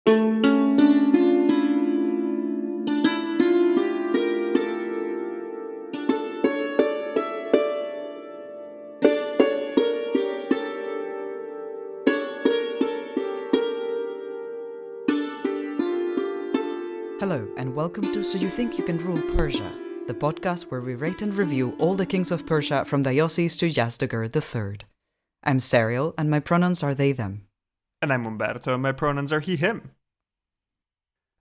Hello, and welcome to So You Think You Can Rule Persia, the podcast where we rate and review all the kings of Persia from Vologases to Yazdegerd III. I'm Serial, and my pronouns are they, them. And I'm Umberto, and my pronouns are he, him.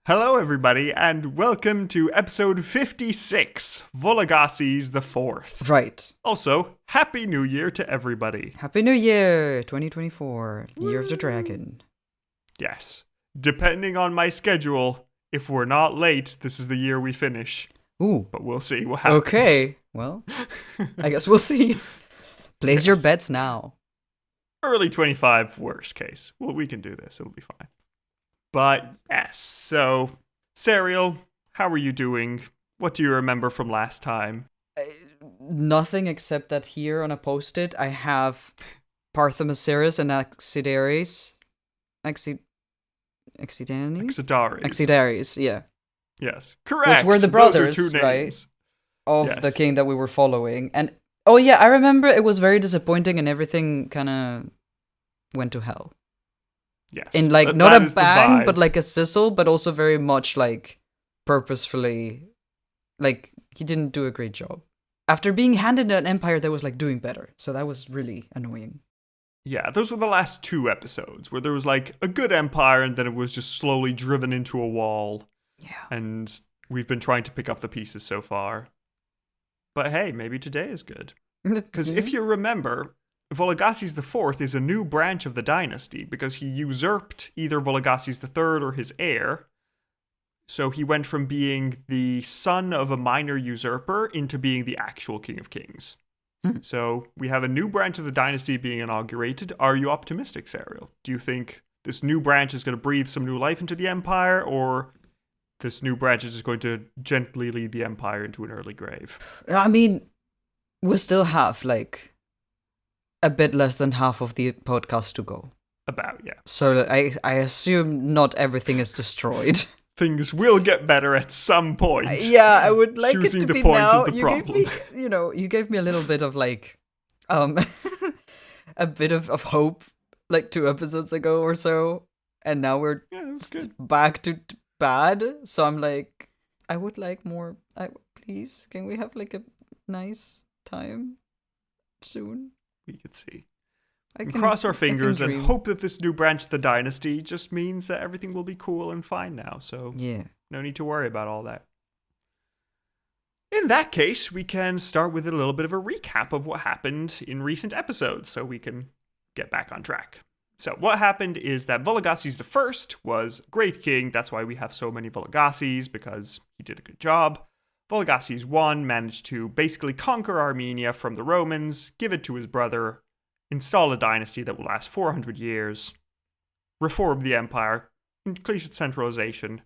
Hello, everybody, and welcome to episode 56, Vologases IV. Right. Also, Happy New Year to everybody. Happy New Year, 2024, Year of the Dragon. Yes. Depending on my schedule, if we're not late, this is the year we finish. Ooh. But we'll see what happens. Okay, well, I guess we'll see. Place your bets now. Early 25, worst case. Well, we can do this. It'll be fine. But, yes. So, Serial, how are you doing? What do you remember from last time? Nothing except that here on a post-it, I have Parthia and Axidares. Axidares, yeah. Yes, correct. Which were the brothers, Those are two names. Right? Of Yes. the king that we were following. And, oh yeah, I remember it was very disappointing and everything kind of went to hell. Yes. In, like, that not a is the bang, vibe. but like a sizzle, but also very much, like, purposefully, like, he didn't do a great job. After being handed an empire that was, like, doing better. So that was really annoying. Yeah, those were the last two episodes where there was like a good empire and then it was just slowly driven into a wall. Yeah. And we've been trying to pick up the pieces so far. But hey, maybe today is good. Because if you remember, Vologases IV is a new branch of the dynasty because he usurped either Vologases III or his heir. So he went from being the son of a minor usurper into being the actual king of kings. So we have a new branch of the dynasty being inaugurated. Are you optimistic, Serial? Do you think this new branch is going to breathe some new life into the empire, or this new branch is just going to gently lead the empire into an early grave? I mean, we still have, like, a bit less than half of the podcast to go. About, yeah. So I assume not everything is destroyed. Things will get better at some point. Yeah, I would like Choosing it to the be point now. is the problem. Gave me, you gave me a little bit of, like, a bit of hope, like 2 episodes ago or so, and now we're back to bad. So I'm like, I would like more. Please, can we have like a nice time soon? We could see. I And can cross our fingers and dream. hope that this new branch of the dynasty just means that everything will be cool and fine now. So Yeah. no need to worry about all that. In that case, we can start with a little bit of a recap of what happened in recent episodes so we can get back on track. So what happened is that Vologases I was a great king. That's why we have so many Vologases, because he did a good job. Vologases I managed to basically conquer Armenia from the Romans, give it to his brother, install a dynasty that will last 400 years, reform the empire, increase its centralization.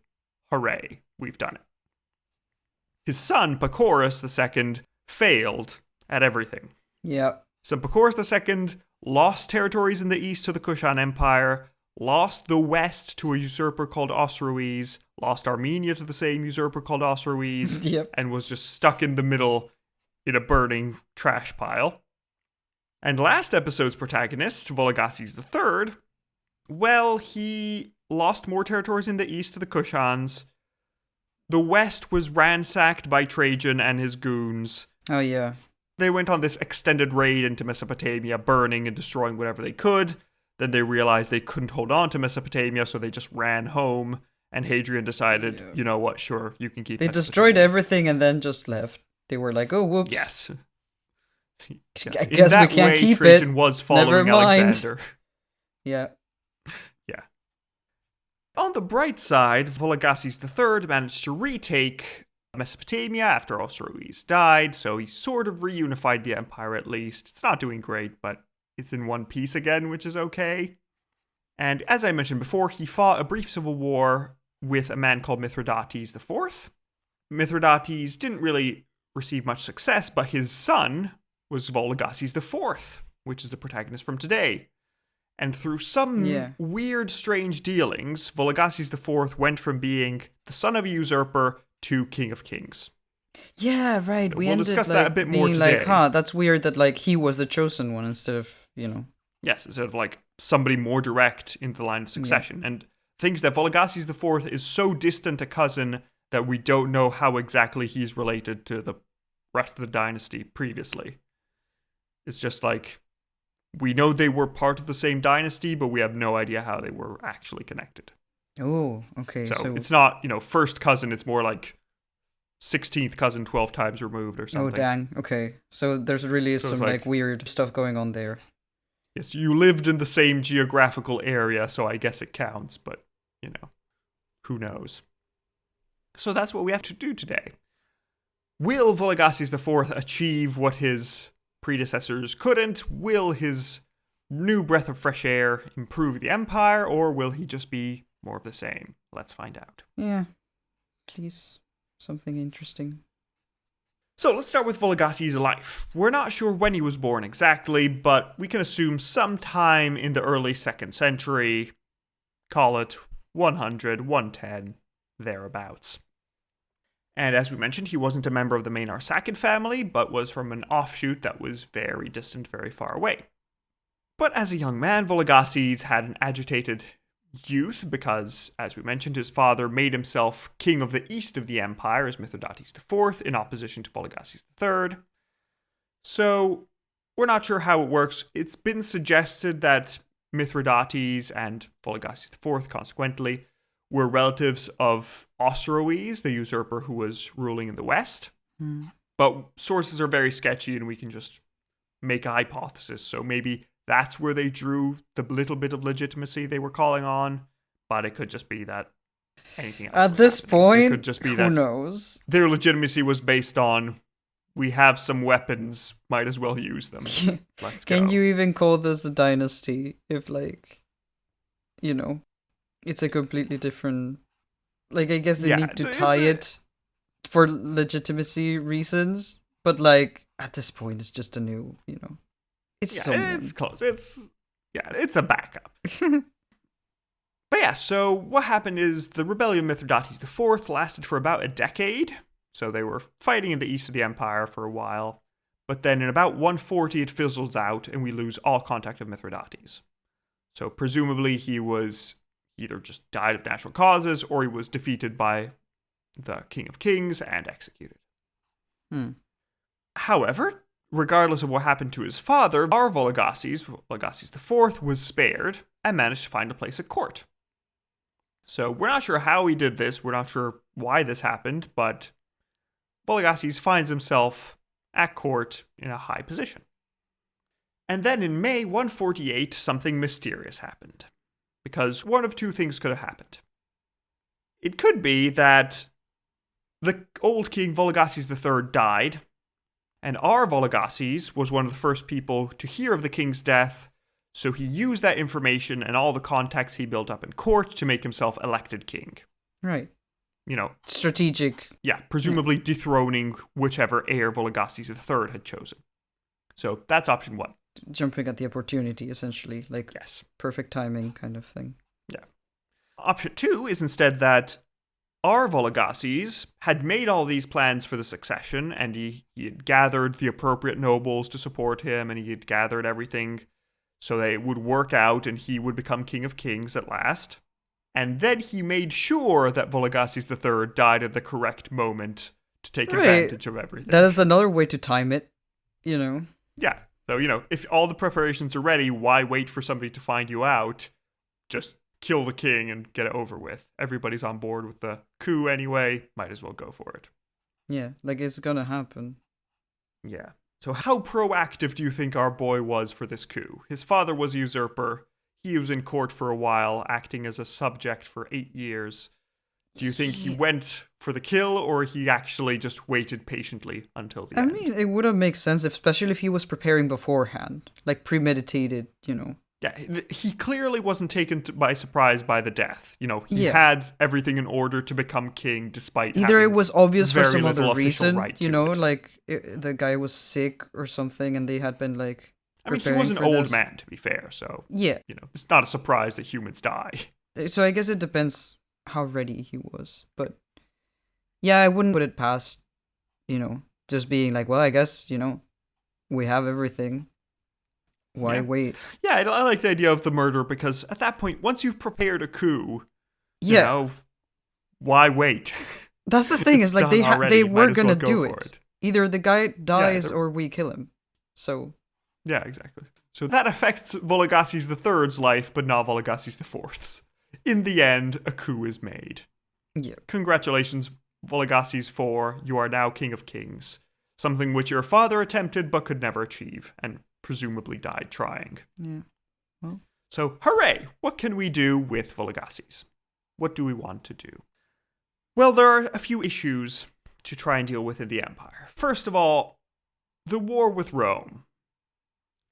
Hooray, we've done it. His son, Pacorus II, failed at everything. Yeah. So Pacorus II lost territories in the east to the Kushan Empire, lost the west to a usurper called Osroes, lost Armenia to the same usurper called Osroes, Yep. and was just stuck in the middle in a burning trash pile. And last episode's protagonist, Vologases III, well, he lost more territories in the east to the Kushans. The west was ransacked by Trajan and his goons. Oh yeah. They went on this extended raid into Mesopotamia, burning and destroying whatever they could. Then they realized they couldn't hold on to Mesopotamia, so they just ran home. And Hadrian decided, you know what, sure, you can keep They Mesopotamia. destroyed everything and then just left. They were like, oh, whoops. Yes. Yes. I In guess we that can't way, keep Trajan it. was following Never mind. Alexander. Yeah. Yeah. On the bright side, Vologases III managed to retake Mesopotamia after Osroes died, so he sort of reunified the empire at least. It's not doing great, but it's in one piece again, which is okay. And as I mentioned before, he fought a brief civil war with a man called Mithridates IV. Mithridates didn't really receive much success, but his son was Vologases IV, which is the protagonist from today. And through some Yeah. weird, strange dealings, Vologases IV went from being the son of a usurper to king of kings. Yeah, right. We We'll ended discuss like that a bit more being like, today. huh, that's weird that like he was the chosen one instead of, Yes, instead of like somebody more direct into the line of succession. And things that Vologases IV is so distant a cousin that we don't know how exactly he's related to the rest of the dynasty previously. It's just like, we know they were part of the same dynasty, but we have no idea how they were actually connected. Oh, okay. So it's not, first cousin, it's more like 16th cousin 12 times removed or something. Oh, dang. Okay. So there's really So some it's like weird stuff going on there. Yes, you lived in the same geographical area, so I guess it counts, but, who knows? So that's what we have to do today. Will Vologases IV achieve what his predecessors couldn't? Will his new breath of fresh air improve the empire, or will he just be more of the same? Let's find out. Yeah. Please. Something interesting. So let's start with Vologases' life. We're not sure when he was born exactly, but we can assume sometime in the early 2nd century. Call it 100, 110, thereabouts. And as we mentioned, he wasn't a member of the main Arsacid family, but was from an offshoot that was very distant, very far away. But as a young man, Vologases had an agitated youth because, as we mentioned, his father made himself king of the east of the empire as Mithridates IV in opposition to Vologases III. So we're not sure how it works. It's been suggested that Mithridates and Vologases IV, consequently, were relatives of Osroes, the usurper who was ruling in the west. But sources are very sketchy and we can just make a hypothesis. So maybe that's where they drew the little bit of legitimacy they were calling on, but it could just be that anything else. At this point, it could just be who that knows? Their legitimacy was based on, we have some weapons, might as well use them. Let's go. Can you even call this a dynasty if, it's a completely different... I guess they need to tie it for legitimacy reasons, but, at this point, it's just a new, It's someone. It's close. It's a backup. But yeah, so what happened is the rebellion of Mithridates IV lasted for about a decade. So they were fighting in the east of the empire for a while. But then in about 140 it fizzles out and we lose all contact of Mithridates. So presumably he was either just died of natural causes or he was defeated by the King of Kings and executed. However, regardless of what happened to his father, our Vologases IV, was spared and managed to find a place at court. So we're not sure how he did this, we're not sure why this happened, but Vologases finds himself at court in a high position. And then in May 148, something mysterious happened. Because one of two things could have happened. It could be that the old king Vologases III died, and our Vologases was one of the first people to hear of the king's death, so he used that information and all the contacts he built up in court to make himself elected king. Right. Strategic. Yeah, presumably dethroning whichever heir Vologases III had chosen. So that's option one. Jumping at the opportunity, essentially. Yes. Perfect timing kind of thing. Yeah. Option two is instead that our Vologases had made all these plans for the succession, and he had gathered the appropriate nobles to support him, and he had gathered everything so that it would work out and he would become King of Kings at last. And then he made sure that Vologases III died at the correct moment to take advantage of everything. That is another way to time it, Yeah. So, if all the preparations are ready, why wait for somebody to find you out? Just kill the king and get it over with. Everybody's on board with the coup anyway. Might as well go for it. Yeah, it's gonna happen. Yeah. So how proactive do you think our boy was for this coup? His father was a usurper. He was in court for a while, acting as a subject for 8 years. Do you think he went for the kill, or he actually just waited patiently until the end? I mean, it would have made sense, especially if he was preparing beforehand. Premeditated, Yeah, he clearly wasn't taken by surprise by the death. He had everything in order to become king despite either it was obvious for some other reason, right the guy was sick or something and they had been I mean, he preparing was an for old this. man, to be fair, so, Yeah. it's not a surprise that humans die. So I guess it depends how ready he was. But yeah, I wouldn't put it past, just being like, well, I guess, we have everything. Why Yeah. wait? Yeah, I like the idea of the murder because at that point, once you've prepared a coup, Yeah. why wait? That's the thing, It's is like done already, they might were as well gonna go do for it. Either the guy dies or we kill him. So Yeah, exactly. So that affects Vologases III's life, but not Vologases IV's. In the end, a coup is made. yeah. Congratulations, Vologases IV, you are now King of Kings. Something which your father attempted but could never achieve, and presumably died trying. Yeah. Well. So, hooray! What can we do with Vologases? What do we want to do? Well, there are a few issues to try and deal with in the Empire. First of all, the war with Rome.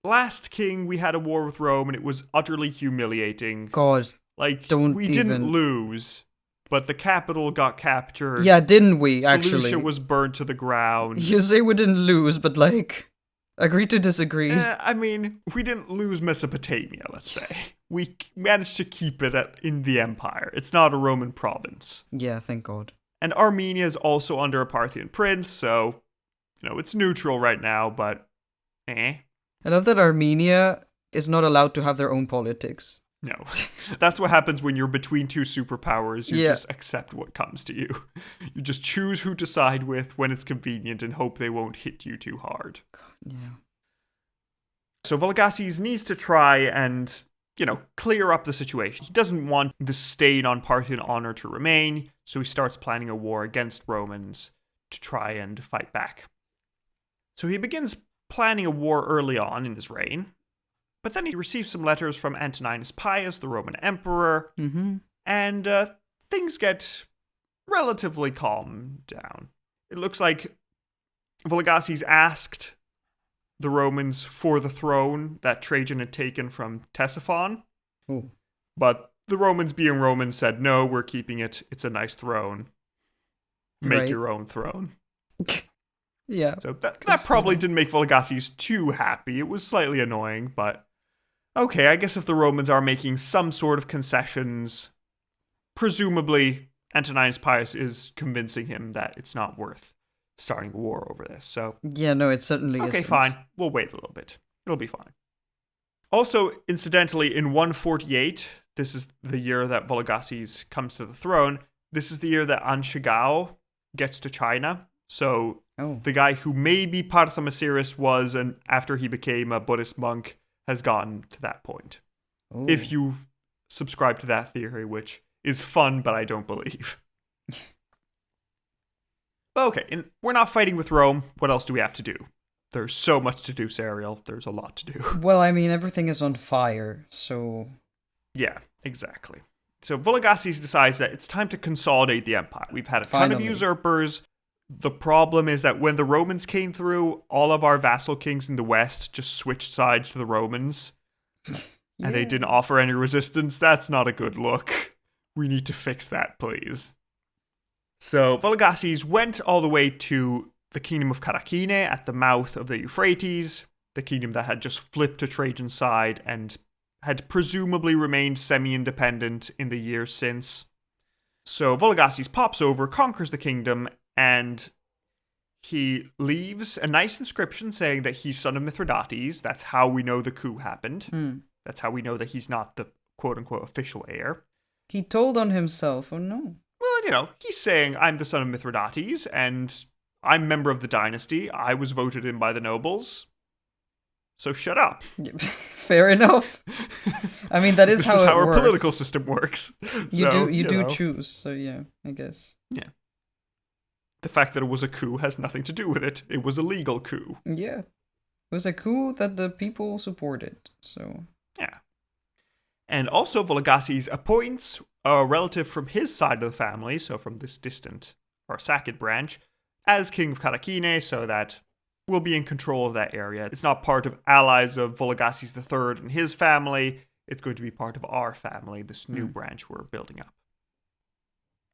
Last king, we had a war with Rome, and it was utterly humiliating. God. Like, Don't we even... didn't lose, but the capital got captured. Yeah, didn't we, actually? Seleucia was burned to the ground. You say we didn't lose, but like, agree to disagree. I mean, we didn't lose Mesopotamia, let's say. We managed to keep it in the empire. It's not a Roman province. Yeah, thank God. And Armenia is also under a Parthian prince, so, it's neutral right now, but I love that Armenia is not allowed to have their own politics. No. That's what happens when you're between two superpowers. You just accept what comes to you. You just choose who to side with when it's convenient and hope they won't hit you too hard. Yeah. So Vologases needs to try and, clear up the situation. He doesn't want the stain on Parthian honor to remain, so he starts planning a war against Romans to try and fight back. So he begins planning a war early on in his reign. But then he receives some letters from Antoninus Pius, the Roman emperor, and things get relatively calmed down. It looks like Vologases asked the Romans for the throne that Trajan had taken from Ctesiphon, but the Romans, being Romans, said, no, we're keeping it. It's a nice throne. Make your own throne. Yeah. So that probably didn't make Vologases too happy. It was slightly annoying, but... okay, I guess if the Romans are making some sort of concessions, presumably Antoninus Pius is convincing him that it's not worth starting a war over this. So yeah, no, it certainly isn't. Okay, fine. We'll wait a little bit. It'll be fine. Also, incidentally, in 148, this is the year that Vologases comes to the throne. This is the year that Anshigao gets to China. So the guy who maybe Parthomasiris was, and after he became a Buddhist monk, has gotten to that point. If you subscribe to that theory, which is fun, but I don't believe. Okay, and we're not fighting with Rome. What else do we have to do? There's so much to do, Serial. There's a lot to do. Well, I mean, everything is on fire, so... yeah, exactly. So Vologases decides that it's time to consolidate the empire. We've had a ton of usurpers. The problem is that when the Romans came through, all of our vassal kings in the west just switched sides to the Romans. And they didn't offer any resistance. That's not a good look. We need to fix that, please. So Vologases went all the way to the kingdom of Karakine at the mouth of the Euphrates, the kingdom that had just flipped to Trajan's side and had presumably remained semi-independent in the years since. So Vologases pops over, conquers the kingdom, and he leaves a nice inscription saying that he's son of Mithridates. That's how we know the coup happened. That's how we know that he's not the quote-unquote official heir. He told on himself, oh no. Well, he's saying, I'm the son of Mithridates, and I'm member of the dynasty. I was voted in by the nobles. So shut up. Fair enough. I mean, that is how it works. This is how our political system works. You do choose, so yeah, I guess. Yeah. The fact that it was a coup has nothing to do with it. It was a legal coup. Yeah. It was a coup that the people supported, so... yeah. And also, Vologases appoints a relative from his side of the family, so from this distant Arsacid branch, as king of Karakine, so that we'll be in control of that area. It's not part of allies of Vologases III and his family. It's going to be part of our family, this new branch we're building up.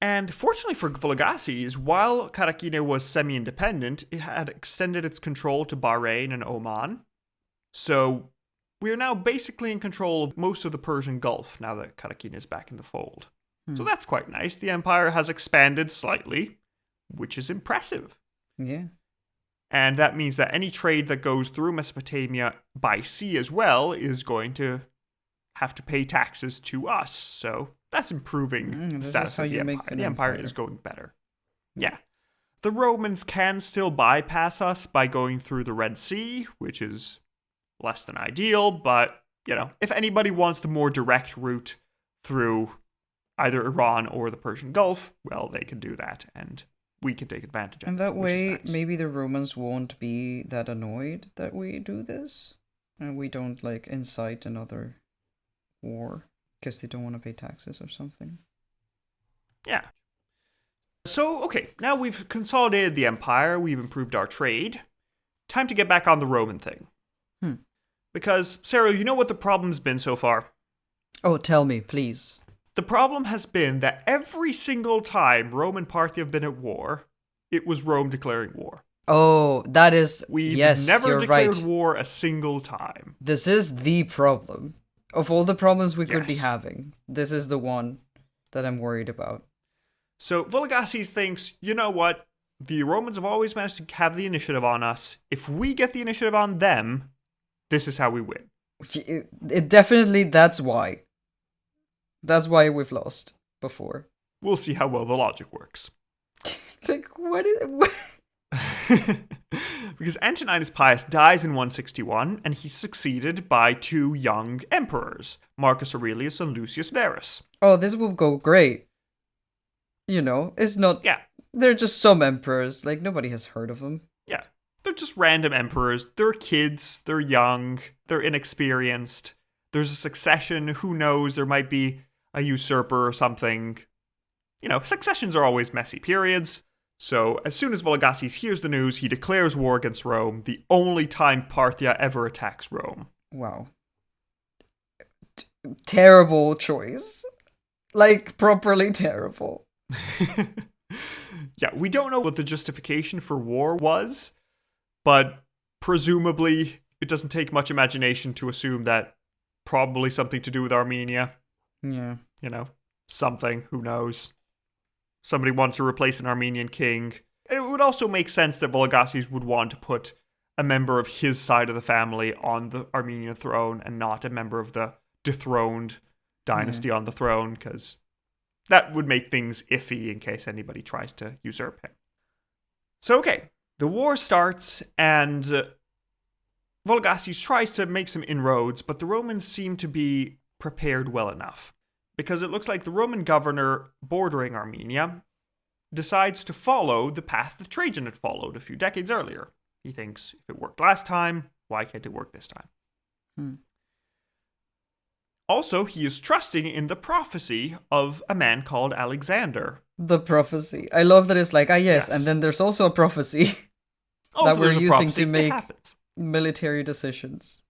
And fortunately for Vologases, while Karakine was semi-independent, it had extended its control to Bahrain and Oman. So we're now basically in control of most of the Persian Gulf now that Karakin is back in the fold. So that's quite nice. The empire has expanded slightly, which is impressive. Yeah. And that means that any trade that goes through Mesopotamia by sea as well is going to have to pay taxes to us. So that's improving the status of the empire. The empire is going better. Yeah. The Romans can still bypass us by going through the Red Sea, which is less than ideal, but, if anybody wants the more direct route through either Iran or the Persian Gulf, well, they can do that, and we can take advantage of it. And that way, maybe the Romans won't be that annoyed that we do this, and we don't, incite another war, because they don't want to pay taxes or something. Yeah. So, okay, now we've consolidated the empire, we've improved our trade. Time to get back on the Roman thing. Because, Sarah, you know what the problem's been so far? Oh, tell me, please. The problem has been that every single time Rome and Parthia have been at war, it was Rome declaring war. Oh, that is... We've yes, never you're declared right. war a single time. This is the problem. Of all the problems we could be having, this is the one that I'm worried about. So Vologases thinks, you know what? The Romans have always managed to have the initiative on us. If we get the initiative on them, this is how we win. It definitely, that's why. That's why we've lost before. We'll see how well the logic works. What? Because Antoninus Pius dies in 161, and he's succeeded by two young emperors, Marcus Aurelius and Lucius Verus. Oh, this will go great. It's not... Yeah. They're just some emperors. Nobody has heard of them. Yeah. They're just random emperors. They're kids. They're young. They're inexperienced. There's a succession. Who knows? There might be a usurper or something. Successions are always messy periods. So, as soon as Vologases hears the news, he declares war against Rome, the only time Parthia ever attacks Rome. Wow. Terrible choice. Properly terrible. Yeah, we don't know what the justification for war was, but presumably it doesn't take much imagination to assume that probably something to do with Armenia. Yeah. Something, who knows. Somebody wants to replace an Armenian king. And it would also make sense that Vologases would want to put a member of his side of the family on the Armenian throne and not a member of the dethroned dynasty on the throne, because that would make things iffy in case anybody tries to usurp him. So, okay, the war starts, and Vologases tries to make some inroads, but the Romans seem to be prepared well enough. Because it looks like the Roman governor bordering Armenia decides to follow the path that Trajan had followed a few decades earlier. He thinks, if it worked last time, why can't it work this time? Also, he is trusting in the prophecy of a man called Alexander. The prophecy. I love that it's yes, and then there's also a prophecy that we're using to make military decisions.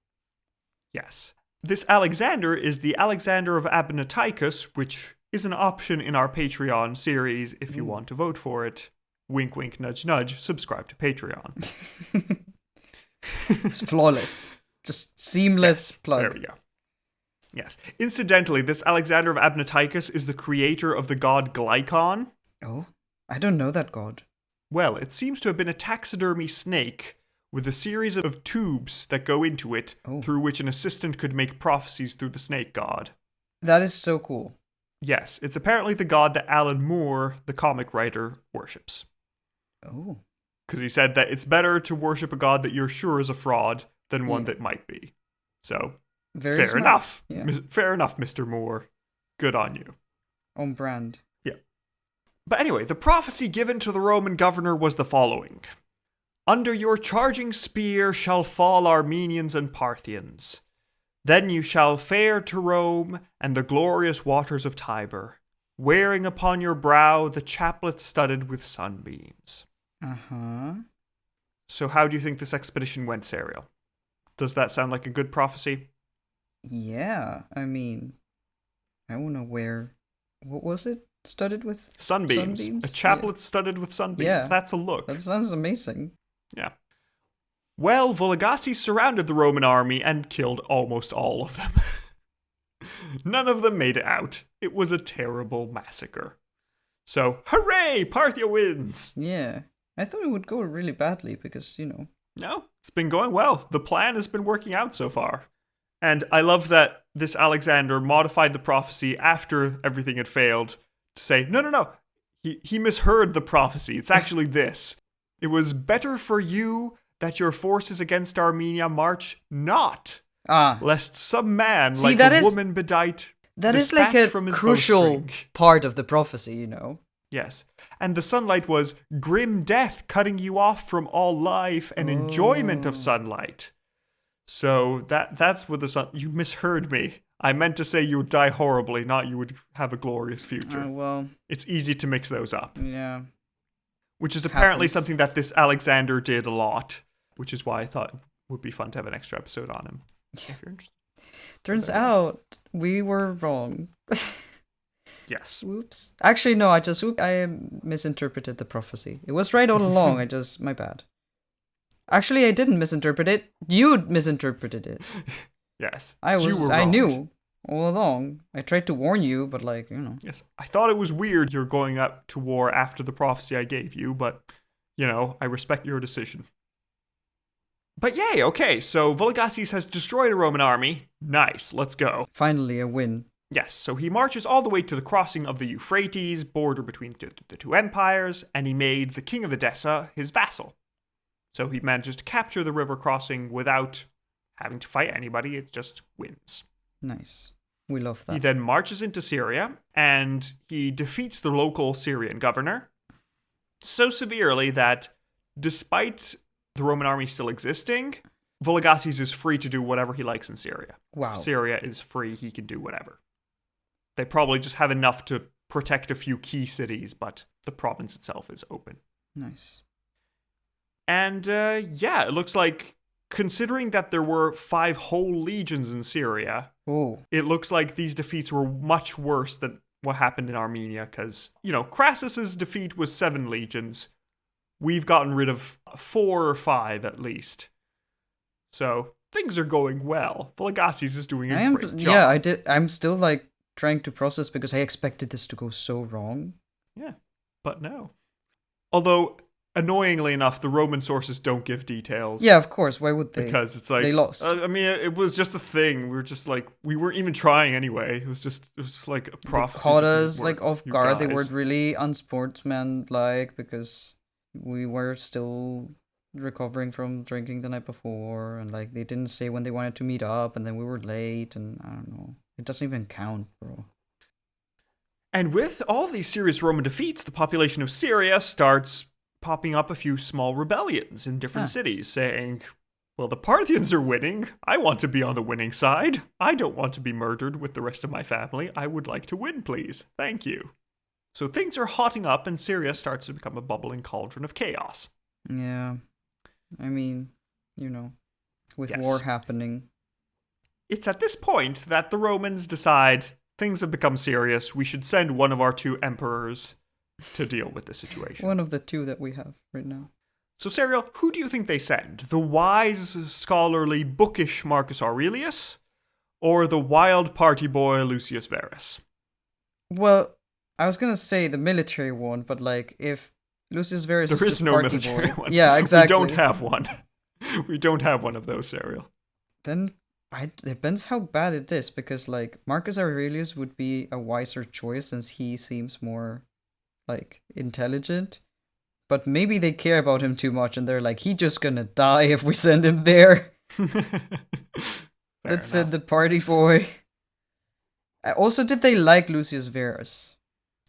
Yes. This Alexander is the Alexander of Abnoticus, which is an option in our Patreon series if you want to vote for it. Wink, wink, nudge, nudge. Subscribe to Patreon. It's flawless. Just seamless plug. There we go. Yes. Incidentally, this Alexander of Abnoticus is the creator of the god Glycon. Oh, I don't know that god. Well, it seems to have been a taxidermy snake with a series of tubes that go into it, through which an assistant could make prophecies through the snake god. That is so cool. Yes, it's apparently the god that Alan Moore, the comic writer, worships. Oh. Because he said that it's better to worship a god that you're sure is a fraud than one that might be. So, fair enough. Yeah. Fair enough, Mr. Moore. Good on you. On brand. Yeah. But anyway, the prophecy given to the Roman governor was the following. Under your charging spear shall fall Armenians and Parthians. Then you shall fare to Rome and the glorious waters of Tiber, wearing upon your brow the chaplet studded with sunbeams. Uh-huh. So how do you think this expedition went, Serial? Does that sound like a good prophecy? Yeah, I mean, I want to wear... What was it? Studded with? Sunbeams. A chaplet studded with sunbeams. Yeah. That's a look. That sounds amazing. Yeah. Well, Vologases surrounded the Roman army and killed almost all of them. None of them made it out. It was a terrible massacre. So, hooray! Parthia wins! Yeah. I thought it would go really badly because, No, it's been going well. The plan has been working out so far. And I love that this Alexander modified the prophecy after everything had failed to say, no. He misheard the prophecy. It's actually this. It was better for you that your forces against Armenia march not, lest some man like a woman bedight that is like a crucial part of the prophecy, Yes. And the sunlight was grim death cutting you off from all life and enjoyment of sunlight. So that's what the sun... You misheard me. I meant to say you would die horribly, not you would have a glorious future. Well... It's easy to mix those up. Yeah. Which is apparently something that this Alexander did a lot, which is why I thought it would be fun to have an extra episode on him. If you're interested. Turns out we were wrong. Yes. Whoops. Actually, no, I misinterpreted the prophecy. It was right all along. My bad. Actually, I didn't misinterpret it. You misinterpreted it. Yes. I knew all along. I tried to warn you, but Yes. I thought it was weird you're going up to war after the prophecy I gave you, but, I respect your decision. But yay, okay, so Vologases has destroyed a Roman army. Nice, let's go. Finally a win. Yes, so he marches all the way to the crossing of the Euphrates, border between the two empires, and he made the king of Edessa his vassal. So he manages to capture the river crossing without having to fight anybody, it just wins. Nice. We love that. He then marches into Syria, and he defeats the local Syrian governor so severely that despite the Roman army still existing, Vologases is free to do whatever he likes in Syria. Wow. Syria is free, he can do whatever. They probably just have enough to protect a few key cities, but the province itself is open. Nice. And it looks like, considering that there were 5 whole legions in Syria, it looks like these defeats were much worse than what happened in Armenia, because, Crassus's defeat was 7 legions. We've gotten rid of 4 or 5 at least. So, things are going well. Vologases is doing a great job. Yeah, I'm still, trying to process because I expected this to go so wrong. Yeah, but no. Although, annoyingly enough, the Roman sources don't give details. Yeah, of course. Why would they? Because it's like... They lost. It was just a thing. We were just we weren't even trying anyway. It was just like a prophecy. They caught us, off guard. They were really unsportsmanlike because we were still recovering from drinking the night before. And, they didn't say when they wanted to meet up. And then we were late. And I don't know. It doesn't even count, bro. And with all these serious Roman defeats, the population of Syria starts popping up a few small rebellions in different cities, saying, well, the Parthians are winning. I want to be on the winning side. I don't want to be murdered with the rest of my family. I would like to win, please. Thank you. So things are hotting up, and Syria starts to become a bubbling cauldron of chaos. Yeah. I mean, with war happening. It's at this point that the Romans decide things have become serious. We should send one of our 2 emperors to deal with the situation. One of the 2 that we have right now. So, Serial, who do you think they send? The wise, scholarly, bookish Marcus Aurelius, or the wild party boy Lucius Verus? Well, I was gonna say the military one, but if Lucius Verus there is just no party military boy, one. Yeah, exactly. We don't have one. We don't have one of those, Serial. Then it depends how bad it is, because Marcus Aurelius would be a wiser choice since he seems more intelligent. But maybe they care about him too much and they're he just gonna die if we send him there. Let's send the party boy. Also, did they like Lucius Verus?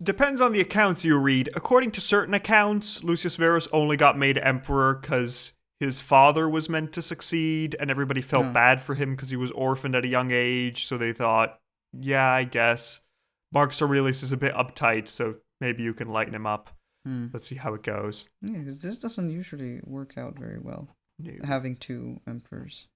Depends on the accounts you read. According to certain accounts, Lucius Verus only got made emperor because his father was meant to succeed, and everybody felt bad for him because he was orphaned at a young age, so they thought, yeah, I guess. Marcus Aurelius is a bit uptight, so maybe you can lighten him up. Let's see how it goes. Yeah, because this doesn't usually work out very well. No. Having 2 emperors.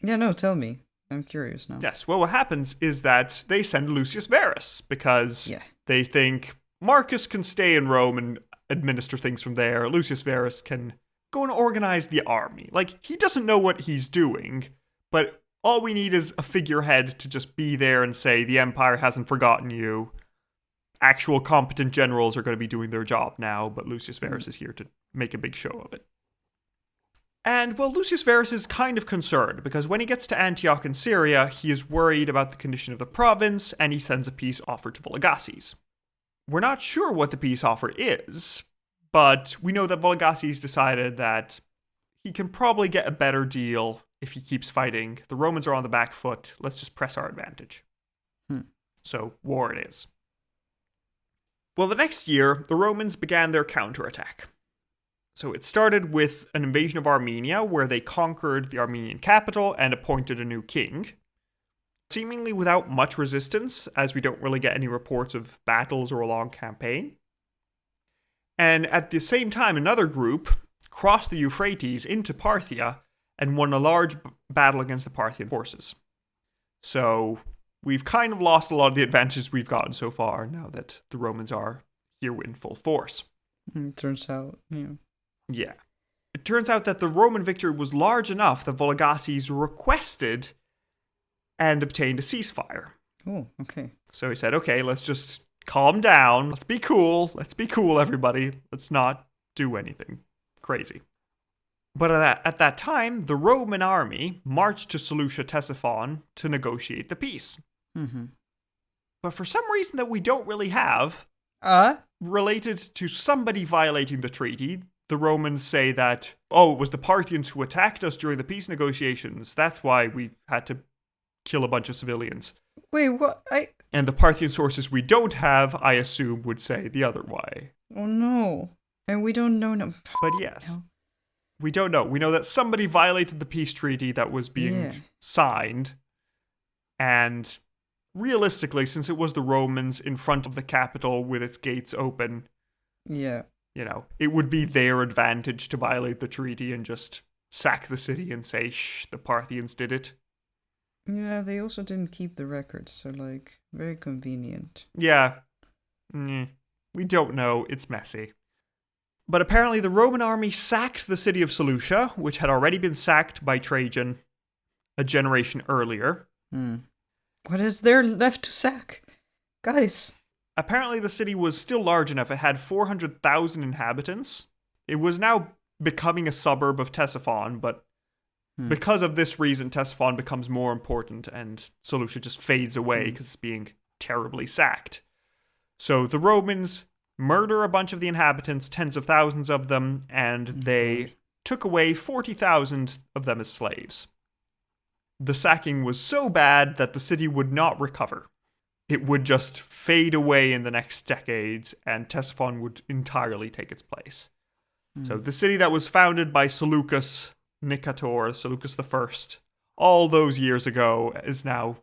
Yeah, no, tell me. I'm curious now. Yes, well, what happens is that they send Lucius Verus because they think Marcus can stay in Rome and administer things from there. Lucius Verus can going to organize the army. Like, he doesn't know what he's doing, but all we need is a figurehead to just be there and say, the Empire hasn't forgotten you. Actual competent generals are going to be doing their job now, but Lucius Verus is here to make a big show of it. And, well, Lucius Verus is kind of concerned, because when he gets to Antioch in Syria, he is worried about the condition of the province, and he sends a peace offer to Vologases. We're not sure what the peace offer is, but we know that Vologases decided that he can probably get a better deal if he keeps fighting. The Romans are on the back foot. Let's just press our advantage. So, war it is. Well, the next year, the Romans began their counterattack. So it started with an invasion of Armenia, where they conquered the Armenian capital and appointed a new king. Seemingly without much resistance, as we don't really get any reports of battles or a long campaign. And at the same time, another group crossed the Euphrates into Parthia and won a large battle against the Parthian forces. So we've kind of lost a lot of the advantages we've gotten so far now that the Romans are here in full force. It turns out, Yeah. It turns out that the Roman victory was large enough that Vologases requested and obtained a ceasefire. Oh, okay. So he said, okay, let's just calm down. Let's be cool. Let's be cool, everybody. Let's not do anything crazy. But at that time, the Roman army marched to Seleucia Ctesiphon to negotiate the peace. Mm-hmm. But for some reason that we don't really have, related to somebody violating the treaty, the Romans say that, it was the Parthians who attacked us during the peace negotiations. That's why we had to kill a bunch of civilians. Wait, what? And the Parthian sources we don't have, I assume, would say the other way. Oh no. And we don't know. No. But yes. We don't know. We know that somebody violated the peace treaty that was being signed. And realistically, since it was the Romans in front of the capital with its gates open, it would be their advantage to violate the treaty and just sack the city and say, shh, the Parthians did it. Yeah, they also didn't keep the records, so, very convenient. Yeah. We don't know. It's messy. But apparently the Roman army sacked the city of Seleucia, which had already been sacked by Trajan a generation earlier. What is there left to sack? Guys. Apparently the city was still large enough. It had 400,000 inhabitants. It was now becoming a suburb of Ctesiphon, but because of this reason, Ctesiphon becomes more important and Seleucia just fades away because it's being terribly sacked. So the Romans murder a bunch of the inhabitants, tens of thousands of them, and they took away 40,000 of them as slaves. The sacking was so bad that the city would not recover. It would just fade away in the next decades, and Ctesiphon would entirely take its place. So the city that was founded by Seleucus Nicator, Seleucus I, all those years ago, is now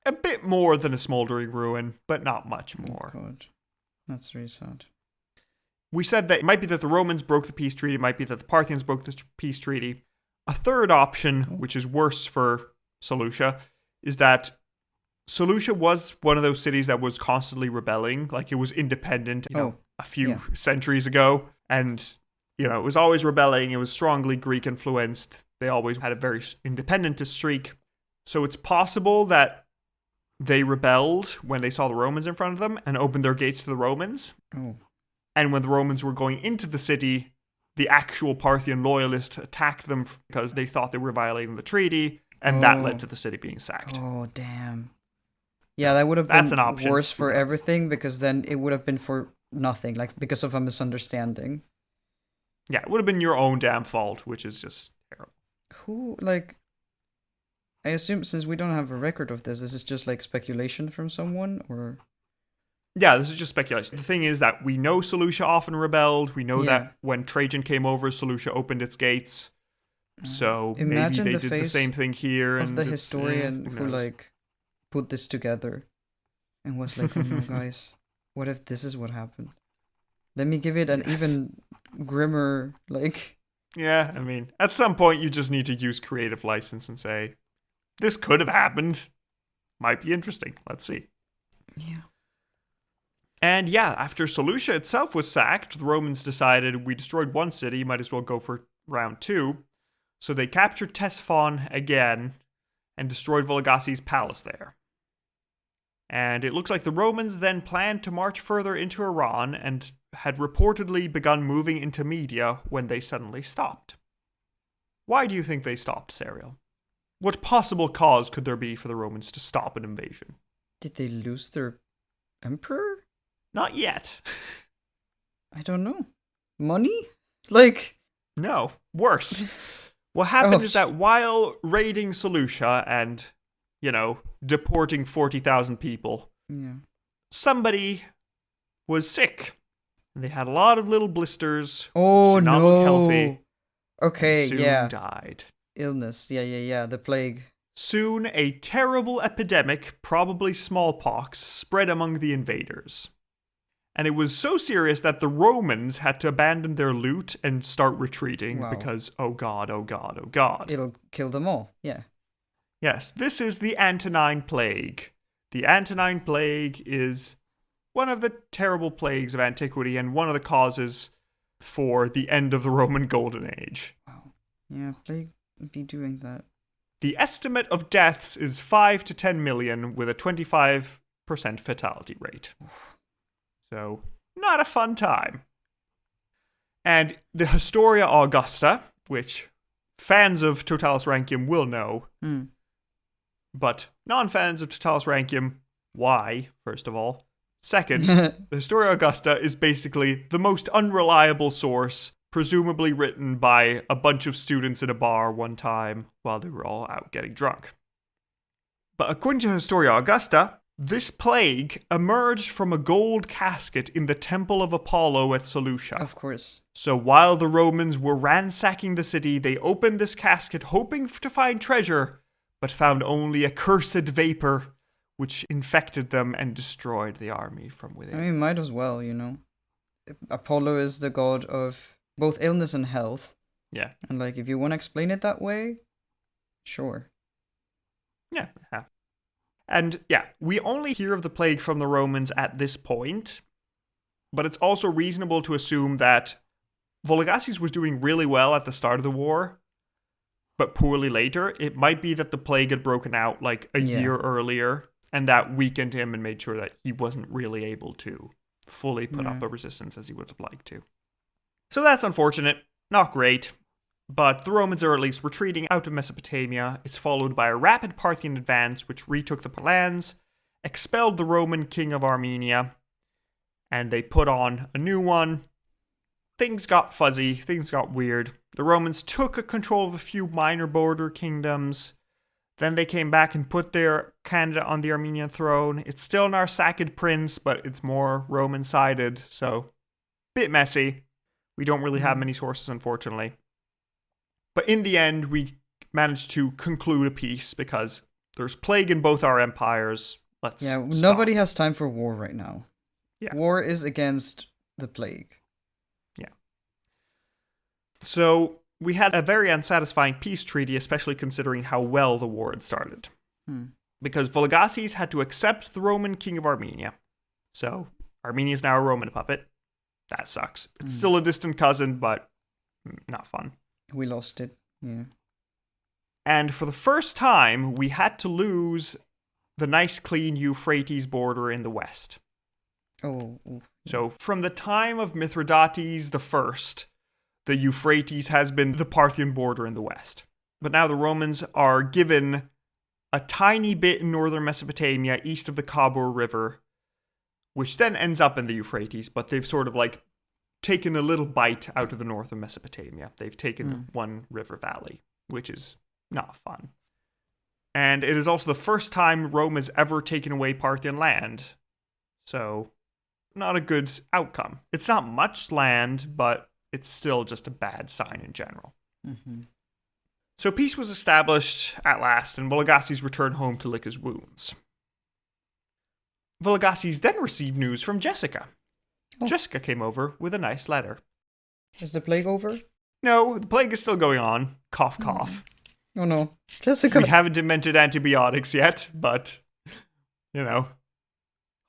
a bit more than a smoldering ruin, but not much more. Oh God. That's really sad. We said that it might be that the Romans broke the peace treaty, it might be that the Parthians broke the peace treaty. A third option, which is worse for Seleucia, is that Seleucia was one of those cities that was constantly rebelling, like it was independent, a few centuries ago, and it was always rebelling. It was strongly Greek influenced. They always had a very independentist streak. So it's possible that they rebelled when they saw the Romans in front of them and opened their gates to the Romans. And when the Romans were going into the city, the actual Parthian loyalists attacked them because they thought they were violating the treaty, and that led to the city being sacked. Oh, damn. Yeah, that would have been an option. Worse for everything, because then it would have been for nothing, because of a misunderstanding. Yeah, it would have been your own damn fault, which is just terrible. I assume since we don't have a record of this is just speculation from someone, or? Yeah, this is just speculation. The thing is that we know Seleucia often rebelled. We know that when Trajan came over, Seleucia opened its gates. So maybe they did the same thing here. Of the historian who put this together and was like, oh no, guys, what if this is what happened? Let me give it an even grimmer, Yeah, I mean, at some point you just need to use creative license and say, this could have happened. Might be interesting. Let's see. Yeah. And yeah, after Seleucia itself was sacked, the Romans decided we destroyed one city, might as well go for round 2. So they captured Ctesiphon again and destroyed Vologases' palace there. And it looks like the Romans then planned to march further into Iran and had reportedly begun moving into Media when they suddenly stopped. Why do you think they stopped, Serial? What possible cause could there be for the Romans to stop an invasion? Did they lose their emperor? Not yet. I don't know. Money? Like... No, worse. What happened is that while raiding Seleucia and, deporting 40,000 people, somebody was sick. And they had a lot of little blisters. Oh, did not look healthy. Okay, and soon died. Illness, the plague. Soon, a terrible epidemic, probably smallpox, spread among the invaders. And it was so serious that the Romans had to abandon their loot and start retreating because, oh god, oh god, oh god. It'll kill them all, yeah. Yes, this is the Antonine Plague. The Antonine Plague is one of the terrible plagues of antiquity and one of the causes for the end of the Roman Golden Age. Wow. Yeah, plague would be doing that. The estimate of deaths is 5 to 10 million with a 25% fatality rate. So, not a fun time. And the Historia Augusta, which fans of Totalis Rankium will know, but non-fans of Totalis Rankium, why, first of all? Second, the Historia Augusta is basically the most unreliable source, presumably written by a bunch of students in a bar one time while they were all out getting drunk. But according to Historia Augusta, this plague emerged from a gold casket in the Temple of Apollo at Seleucia. Of course. So while the Romans were ransacking the city, they opened this casket hoping to find treasure, but found only a cursed vapor, which infected them and destroyed the army from within. I mean, might as well, Apollo is the god of both illness and health. Yeah. And, if you want to explain it that way, sure. Yeah. And we only hear of the plague from the Romans at this point, but it's also reasonable to assume that Vologases was doing really well at the start of the war, but poorly later. It might be that the plague had broken out a year earlier, and that weakened him and made sure that he wasn't really able to fully put up a resistance as he would have liked to. So that's unfortunate, not great. But the Romans are at least retreating out of Mesopotamia. It's followed by a rapid Parthian advance, which retook the lands, expelled the Roman king of Armenia, and they put on a new one. Things got fuzzy, things got weird. The Romans took control of a few minor border kingdoms. Then they came back and put their candidate on the Armenian throne. It's still an Arsacid prince, but it's more Roman-sided, so bit messy. We don't really have many sources, unfortunately. But in the end, we managed to conclude a peace because there's plague in both our empires. Let's stop. Nobody has time for war right now. Yeah. War is against the plague. Yeah. So we had a very unsatisfying peace treaty, especially considering how well the war had started. Because Vologases had to accept the Roman king of Armenia. So Armenia is now a Roman puppet. That sucks. It's still a distant cousin, but not fun. We lost it, yeah. And for the first time, we had to lose the nice, clean Euphrates border in the west. Oh. So from the time of Mithridates I, the Euphrates has been the Parthian border in the west. But now the Romans are given a tiny bit in northern Mesopotamia, east of the Khabur River, which then ends up in the Euphrates, but they've sort of taken a little bite out of the north of Mesopotamia. They've taken one river valley, which is not fun. And it is also the first time Rome has ever taken away Parthian land. So, not a good outcome. It's not much land, but it's still just a bad sign in general. So peace was established at last, and Vologases returned home to lick his wounds. Vologases then received news from Jessica. Jessica came over with a nice letter. Is the plague over? No, the plague is still going on. Cough, cough. Oh no. Jessica. We haven't invented antibiotics yet, but,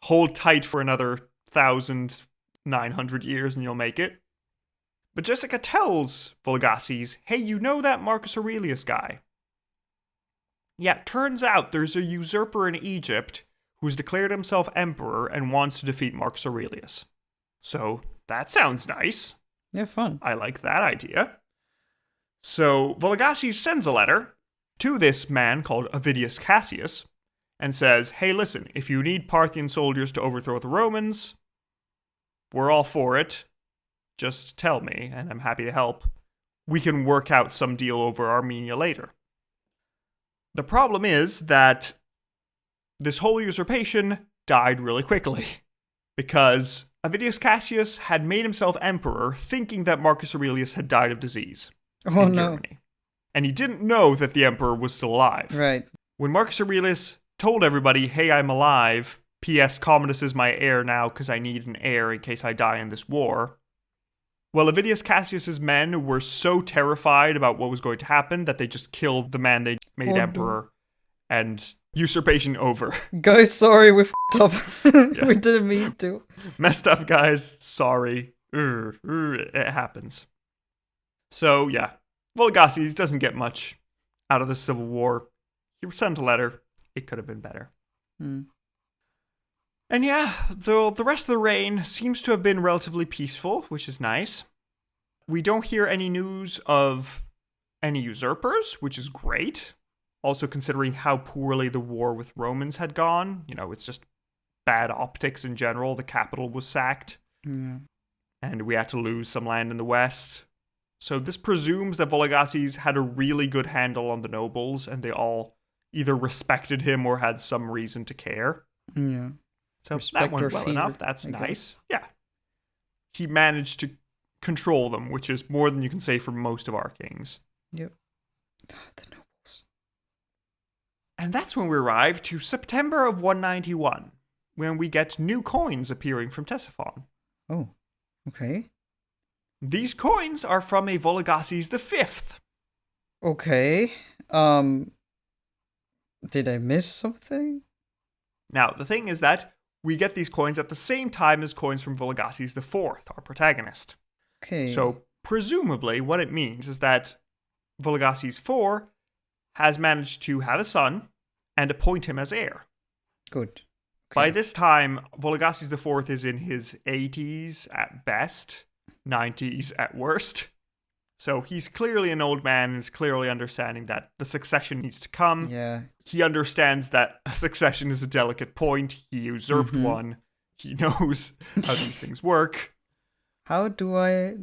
hold tight for another 1,900 years and you'll make it. But Jessica tells Vologases, hey, you know that Marcus Aurelius guy? Yeah, turns out there's a usurper in Egypt who's declared himself emperor and wants to defeat Marcus Aurelius. So, that sounds nice. Yeah, fun. I like that idea. So, Vologases sends a letter to this man called Avidius Cassius and says, hey, listen, if you need Parthian soldiers to overthrow the Romans, we're all for it. Just tell me, and I'm happy to help. We can work out some deal over Armenia later. The problem is that this whole usurpation died really quickly, because Avidius Cassius had made himself emperor thinking that Marcus Aurelius had died of disease in Germany. And he didn't know that the emperor was still alive. Right. When Marcus Aurelius told everybody, hey, I'm alive, P.S. Commodus is my heir now because I need an heir in case I die in this war. Well, Avidius Cassius's men were so terrified about what was going to happen that they just killed the man they made emperor, and usurpation over. Guys, sorry, we f***ed up. We didn't mean to. Messed up, guys. Sorry. It happens. So, yeah. Vologases doesn't get much out of the civil war. He sent a letter. It could have been better. And yeah, the rest of the reign seems to have been relatively peaceful, which is nice. We don't hear any news of any usurpers, which is great. Also considering how poorly the war with Romans had gone. You know, it's just bad optics in general. The capital was sacked. Yeah. And we had to lose some land in the west. So this presumes that Vologases had a really good handle on the nobles, and they all either respected him or had some reason to care. Yeah. So Respect that went or well fear, enough. That's I nice. Yeah. He managed to control them, which is more than you can say for most of our kings. Yep. The nobles. And that's when we arrive to September of 191, when we get new coins appearing from Ctesiphon. Oh, okay. These coins are from a Vologases V. Okay. Did I miss something? Now, the thing is that we get these coins at the same time as coins from Vologases IV, our protagonist. Okay. So, presumably, what it means is that Vologases IV has managed to have a son and appoint him as heir. Good. Okay. By this time, Vologases IV is in his 80s at best, 90s at worst. So he's clearly an old man and is clearly understanding that the succession needs to come. Yeah. He understands that a succession is a delicate point. He usurped one. He knows how these things work. How do I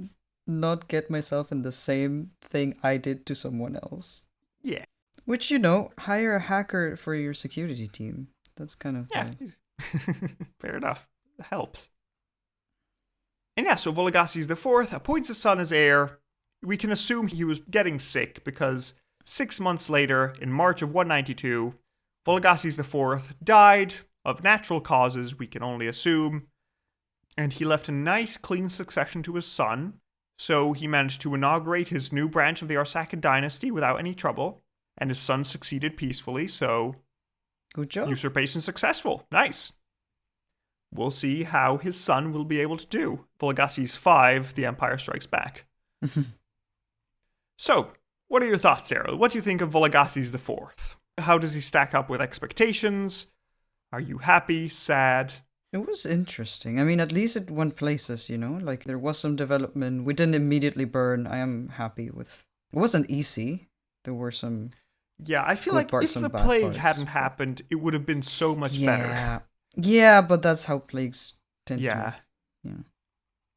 not get myself in the same thing I did to someone else? Yeah. Which, you know, hire a hacker for your security team. That's kind of... Yeah. Fair enough. It helps. And yeah, so Vologases IV appoints his son as heir. We can assume he was getting sick because 6 months later, in March of 192, Vologases IV died of natural causes, we can only assume, and he left a nice, clean succession to his son, so he managed to inaugurate his new branch of the Arsacid dynasty without any trouble, and his son succeeded peacefully, so... Good job. Usurpation successful. Nice. We'll see how his son will be able to do. Vologases V, The Empire Strikes Back. So, what are your thoughts, Sarah? What do you think of Vologases IV? How does he stack up with expectations? Are you happy, sad? It was interesting. I mean, at least it went places, you know? Like, there was some development. We didn't immediately burn. I am happy with... It wasn't easy. There were some... Yeah, I feel like if the plague hadn't happened, it would have been so much better. Yeah, but that's how plagues tend to... Yeah.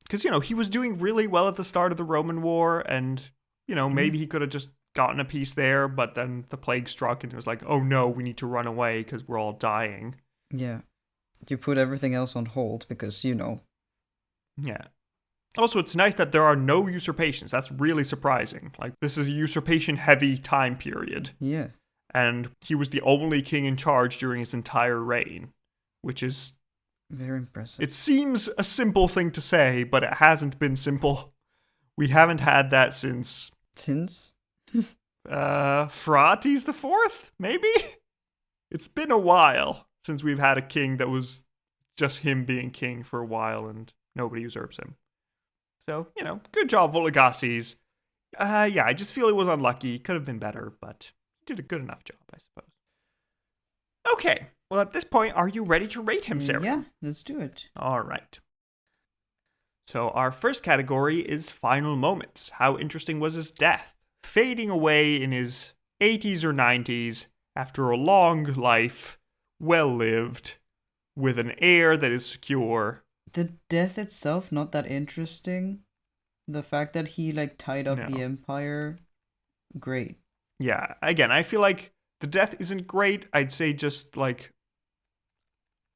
Because, you know, he was doing really well at the start of the Roman War, and, you know, maybe he could have just gotten a piece there, but then the plague struck, and it was like, oh no, we need to run away because we're all dying. Yeah. You put everything else on hold because, you know. Yeah. Also, it's nice that there are no usurpations. That's really surprising. Like, this is a usurpation-heavy time period. Yeah. And he was the only king in charge during his entire reign, which is... very impressive. It seems a simple thing to say, but it hasn't been simple. We haven't had that since... Since? Phraates IV, maybe? It's been a while since we've had a king that was just him being king for a while and nobody usurps him. So, good job, Vologases. Yeah, I just feel it was unlucky. Could have been better, but he did a good enough job, I suppose. Okay, well, at this point, are you ready to rate him, Sarah? Yeah, let's do it. All right. So our first category is final moments. How interesting was his death? Fading away in his 80s or 90s after a long life, well lived, with an heir that is secure. The death itself, not that interesting. The fact that he tied up the empire, great. Yeah, again, I feel like the death isn't great. I'd say just a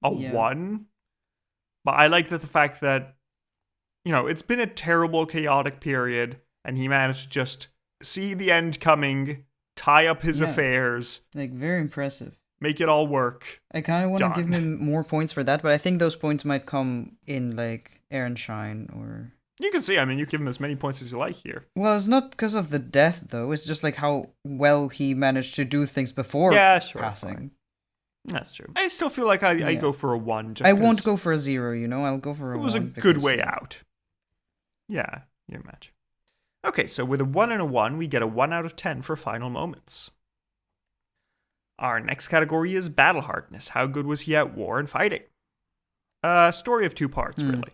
1. But I like the fact that, it's been a terrible, chaotic period, and he managed to just see the end coming, tie up his affairs. Very impressive. Make it all work. I kind of want to give him more points for that, but I think those points might come in, Ehrenschein or... You can see, you give him as many points as you like here. Well, it's not because of the death, though. It's just, how well he managed to do things before passing. Fine. That's true. I still feel like I go for a 1. I won't go for a 0, I'll go for a 1. It was a good way out. Yeah, your match. Okay, so with a 1 and a 1, we get a 1 out of 10 for final moments. Our next category is battle hardness. How good was he at war and fighting? Story of 2 parts, really.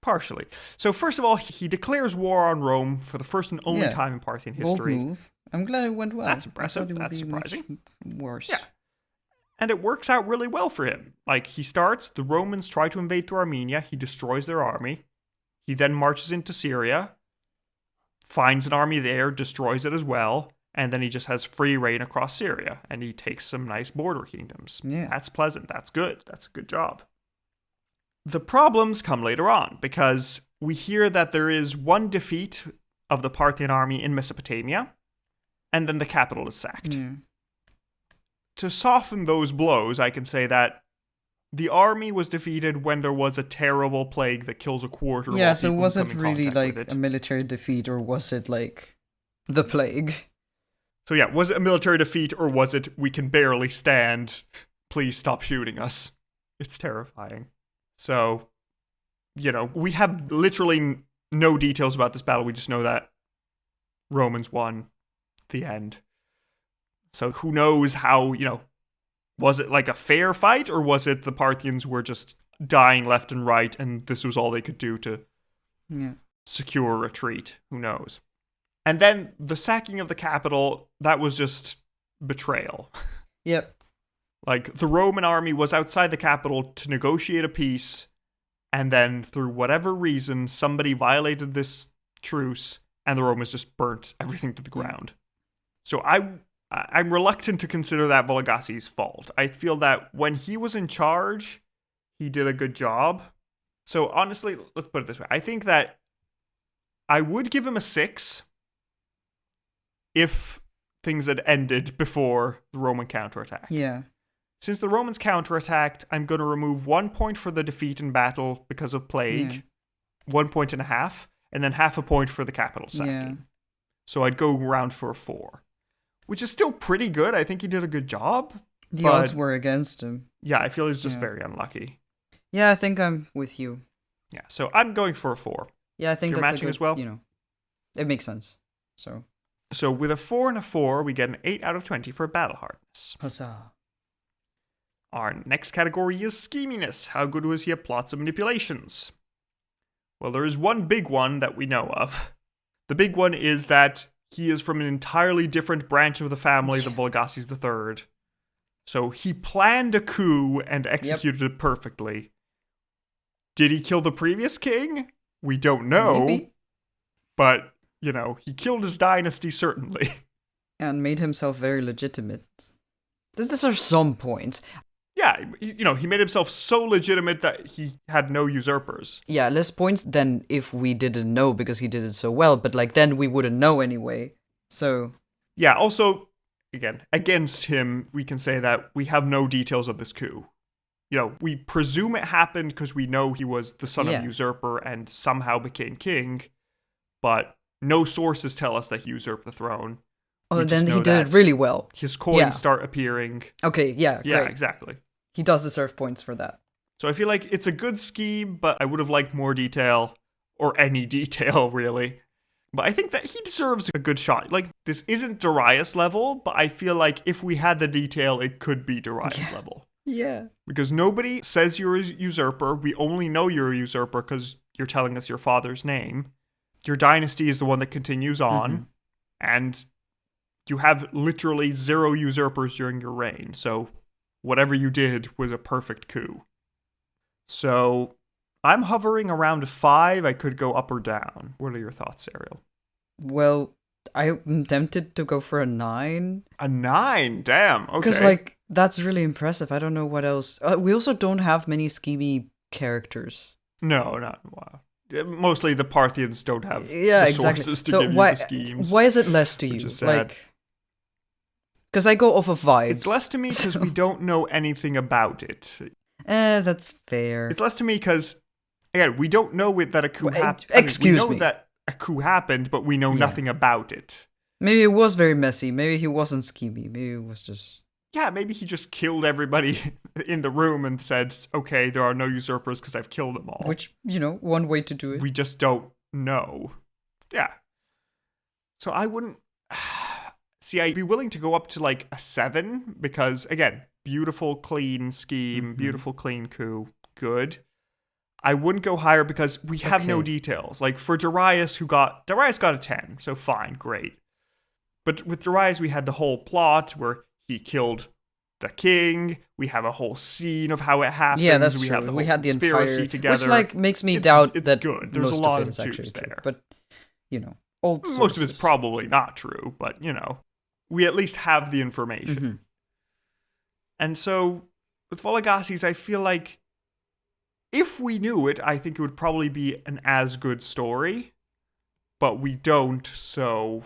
Partially. So first of all, he declares war on Rome for the first and only time in Parthian history. Bold move. I'm glad it went well. That's impressive. That's surprising. Worse. Yeah. And it works out really well for him. He starts, the Romans try to invade through Armenia, he destroys their army. He then marches into Syria, finds an army there, destroys it as well, and then he just has free reign across Syria, and he takes some nice border kingdoms. Yeah. That's pleasant. That's good. That's a good job. The problems come later on, because we hear that there is one defeat of the Parthian army in Mesopotamia, and then the capital is sacked. Yeah. To soften those blows, I can say that the army was defeated when there was a terrible plague that kills a quarter of all people. Yeah, so was it really a military defeat, or was it the plague? So yeah, was it a military defeat, or was it we can barely stand, please stop shooting us? It's terrifying. So, we have literally no details about this battle. We just know that Romans won. The end. So who knows how, was it a fair fight, or was it the Parthians were just dying left and right and this was all they could do to secure a retreat? Who knows? And then the sacking of the capital, that was just betrayal. Yep. The Roman army was outside the capital to negotiate a peace, and then through whatever reason, somebody violated this truce, and the Romans just burnt everything to the ground. So I'm reluctant to consider that Vologases' fault. I feel that when he was in charge, he did a good job. So honestly, let's put it this way. I think that I would give him a 6 if things had ended before the Roman counterattack. Yeah. Since the Romans counterattacked, I'm going to remove 1 point for the defeat in battle because of plague, 1.5 points, and then half a point for the capital sacking. Yeah. So I'd go around for a 4, which is still pretty good. I think he did a good job. The odds were against him. Yeah, I feel he's just very unlucky. Yeah, I think I'm with you. Yeah, so I'm going for a 4. Yeah, I think you're that's matching a good, as well. It makes sense. So with a 4 and a 4, we get an 8 out of 20 for battle hardness. Huzzah. Our next category is scheminess. How good was he at plots and manipulations? Well, there is one big one that we know of. The big one is that he is from an entirely different branch of the family than Vologases III. So he planned a coup and executed it perfectly. Did he kill the previous king? We don't know. Maybe. But, he killed his dynasty, certainly. And made himself very legitimate. This deserves some points. Yeah, he made himself so legitimate that he had no usurpers. Yeah, less points than if we didn't know because he did it so well, but then we wouldn't know anyway. So... Yeah, also, again, against him, we can say that we have no details of this coup. We presume it happened because we know he was the son of a usurper and somehow became king, but no sources tell us that he usurped the throne. Oh, then he did it really well. His coins start appearing. Okay, yeah, Yeah, great. exactly. He does deserve points for that. So I feel like it's a good scheme, but I would have liked more detail, or any detail, really. But I think that he deserves a good shot. Like, this isn't Darius level, but I feel like if we had the detail, it could be Darius level. Yeah. Because nobody says you're a usurper. We only know you're a usurper because you're telling us your father's name. Your dynasty is the one that continues on. And you have literally 0 usurpers during your reign. So whatever you did was a perfect coup. So I'm hovering around a 5. I could go up or down. What are your thoughts, Ariel? Well, I'm tempted to go for a 9. A 9? Damn. Okay. Because, like, that's really impressive. I don't know what else. We also don't have many schemy characters. No, not wow. Mostly the Parthians don't have sources to so give you the schemes. Why is it less to you? Like, because I go off of vibes. It's less to me because we don't know anything about it. That's fair. It's less to me because, again, we don't know that a coup happened. Excuse me. We know that a coup happened, but we know nothing about it. Maybe it was very messy. Maybe he wasn't schemy. Maybe it was just... Yeah, maybe he just killed everybody in the room and said, okay, there are no usurpers because I've killed them all. Which, one way to do it. We just don't know. Yeah. So I wouldn't... See, I'd be willing to go up to like a 7 because, again, beautiful, clean scheme, beautiful, clean coup, good. I wouldn't go higher because we have no details. Like for Darius got a 10, so fine, great. But with Darius, we had the whole plot where he killed the king. We have a whole scene of how it happened. Yeah, that's we true. Have the whole we had the conspiracy entire together. Which makes me doubt it's that good. There's most a lot of it is actually juice true. there. But old sources. Most of it's probably not true, but we at least have the information. And so with Vologases, I feel like if we knew it, I think it would probably be an as good story. But we don't, so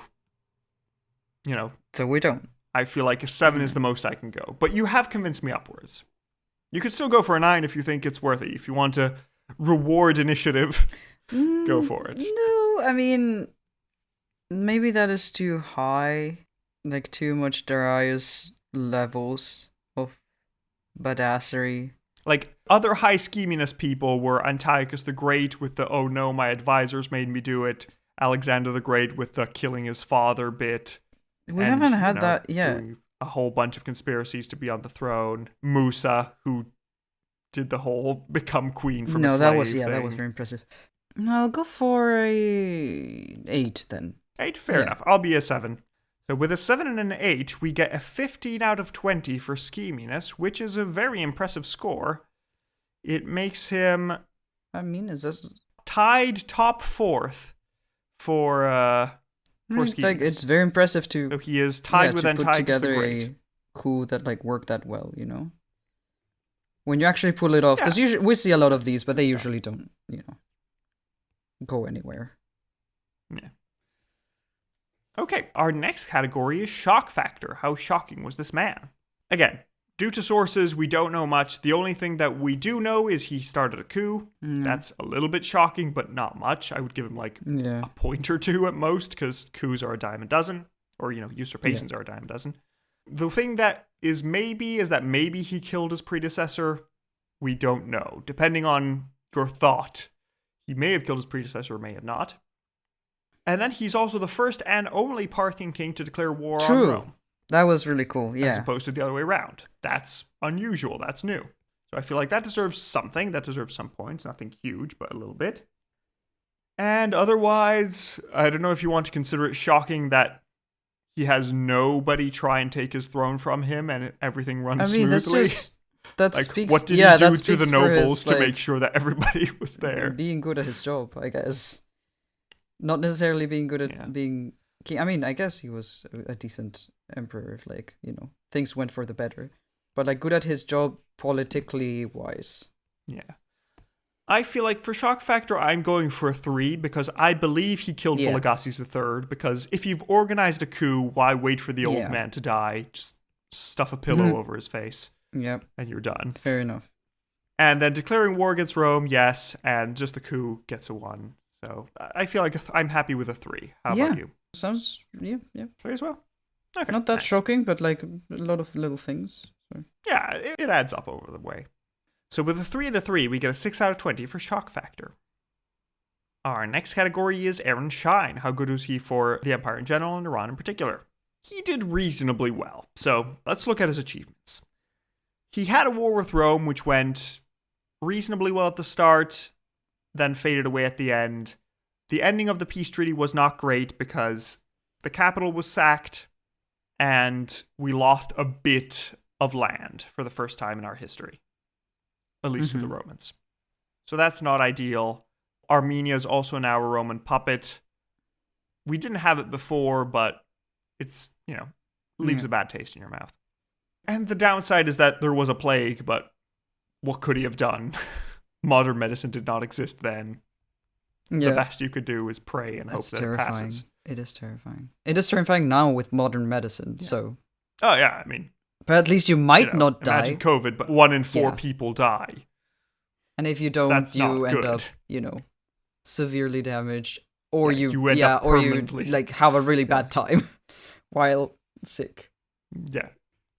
So we don't. I feel like a 7 is the most I can go. But you have convinced me upwards. You could still go for a 9 if you think it's worth it. If you want to reward initiative, go for it. No, I mean, maybe that is too high. Like, too much Darius levels of badassery. Like, other high scheminess people were Antiochus the Great with the, oh no, my advisors made me do it. Alexander the Great with the killing his father bit. We haven't had that yet. Doing a whole bunch of conspiracies to be on the throne. Musa, who did the whole become queen from a slave thing. That was very impressive. I'll go for a 8 then. 8? Fair enough. I'll be a 7. So with a 7 and an 8, we get a 15 out of 20 for scheminess, which is a very impressive score. It makes him... I mean, is this... tied top 4th for scheminess. Like, it's very impressive to... So he is tied with Antiochus the together Great. A coup that, worked that well, When you actually pull it off. Because usually we see a lot of these, but they usually don't, go anywhere. Yeah. Okay, our next category is shock factor. How shocking was this man? Again, due to sources, we don't know much. The only thing that we do know is he started a coup. That's a little bit shocking, but not much. I would give him a point or 2 at most, because coups are a dime a dozen, or usurpations are a dime a dozen. The thing that is that maybe he killed his predecessor. We don't know. Depending on your thought, he may have killed his predecessor or may have not. And then he's also the first and only Parthian king to declare war on Rome. That was really cool, yeah. As opposed to the other way around. That's unusual. That's new. So I feel like that deserves something. That deserves some points. Nothing huge, but a little bit. And otherwise, I don't know if you want to consider it shocking that he has nobody try and take his throne from him and everything runs smoothly. That speaks... What did he do to the nobles to make sure that everybody was there? Being good at his job, I guess. Not necessarily being good at being king. I mean, I guess he was a decent emperor if, things went for the better. But, good at his job politically wise. Yeah. I feel like for shock factor, I'm going for a 3 because I believe he killed Vologases III. Because if you've organized a coup, why wait for the old man to die? Just stuff a pillow over his face. Yep. And you're done. Fair enough. And then declaring war against Rome, yes. And just the coup gets a 1. So I feel like I'm happy with a 3. How about you? Sounds, yeah. 3 as well? Okay. Not that shocking, but a lot of little things. Yeah, it adds up over the way. So with a 3 and a 3, we get a 6 out of 20 for shock factor. Our next category is Aaron Shine. How good was he for the Empire in general and Iran in particular? He did reasonably well. So let's look at his achievements. He had a war with Rome, which went reasonably well at the start, then faded away at the end. The ending of the peace treaty was not great because the capital was sacked and we lost a bit of land for the first time in our history, at least to the Romans. So that's not ideal. Armenia is also now a Roman puppet. We didn't have it before, but it's, leaves a bad taste in your mouth. And the downside is that there was a plague, but what could he have done? Modern medicine did not exist then. The best you could do is pray and hope that it passes. It is terrifying. It is terrifying now with modern medicine, so... Oh, yeah, I mean... But at least you might not die. Imagine COVID, but 1 in 4 people die. And if you don't, you end up, severely damaged. Or you end up permanently. Or you, have a really bad time while sick. Yeah,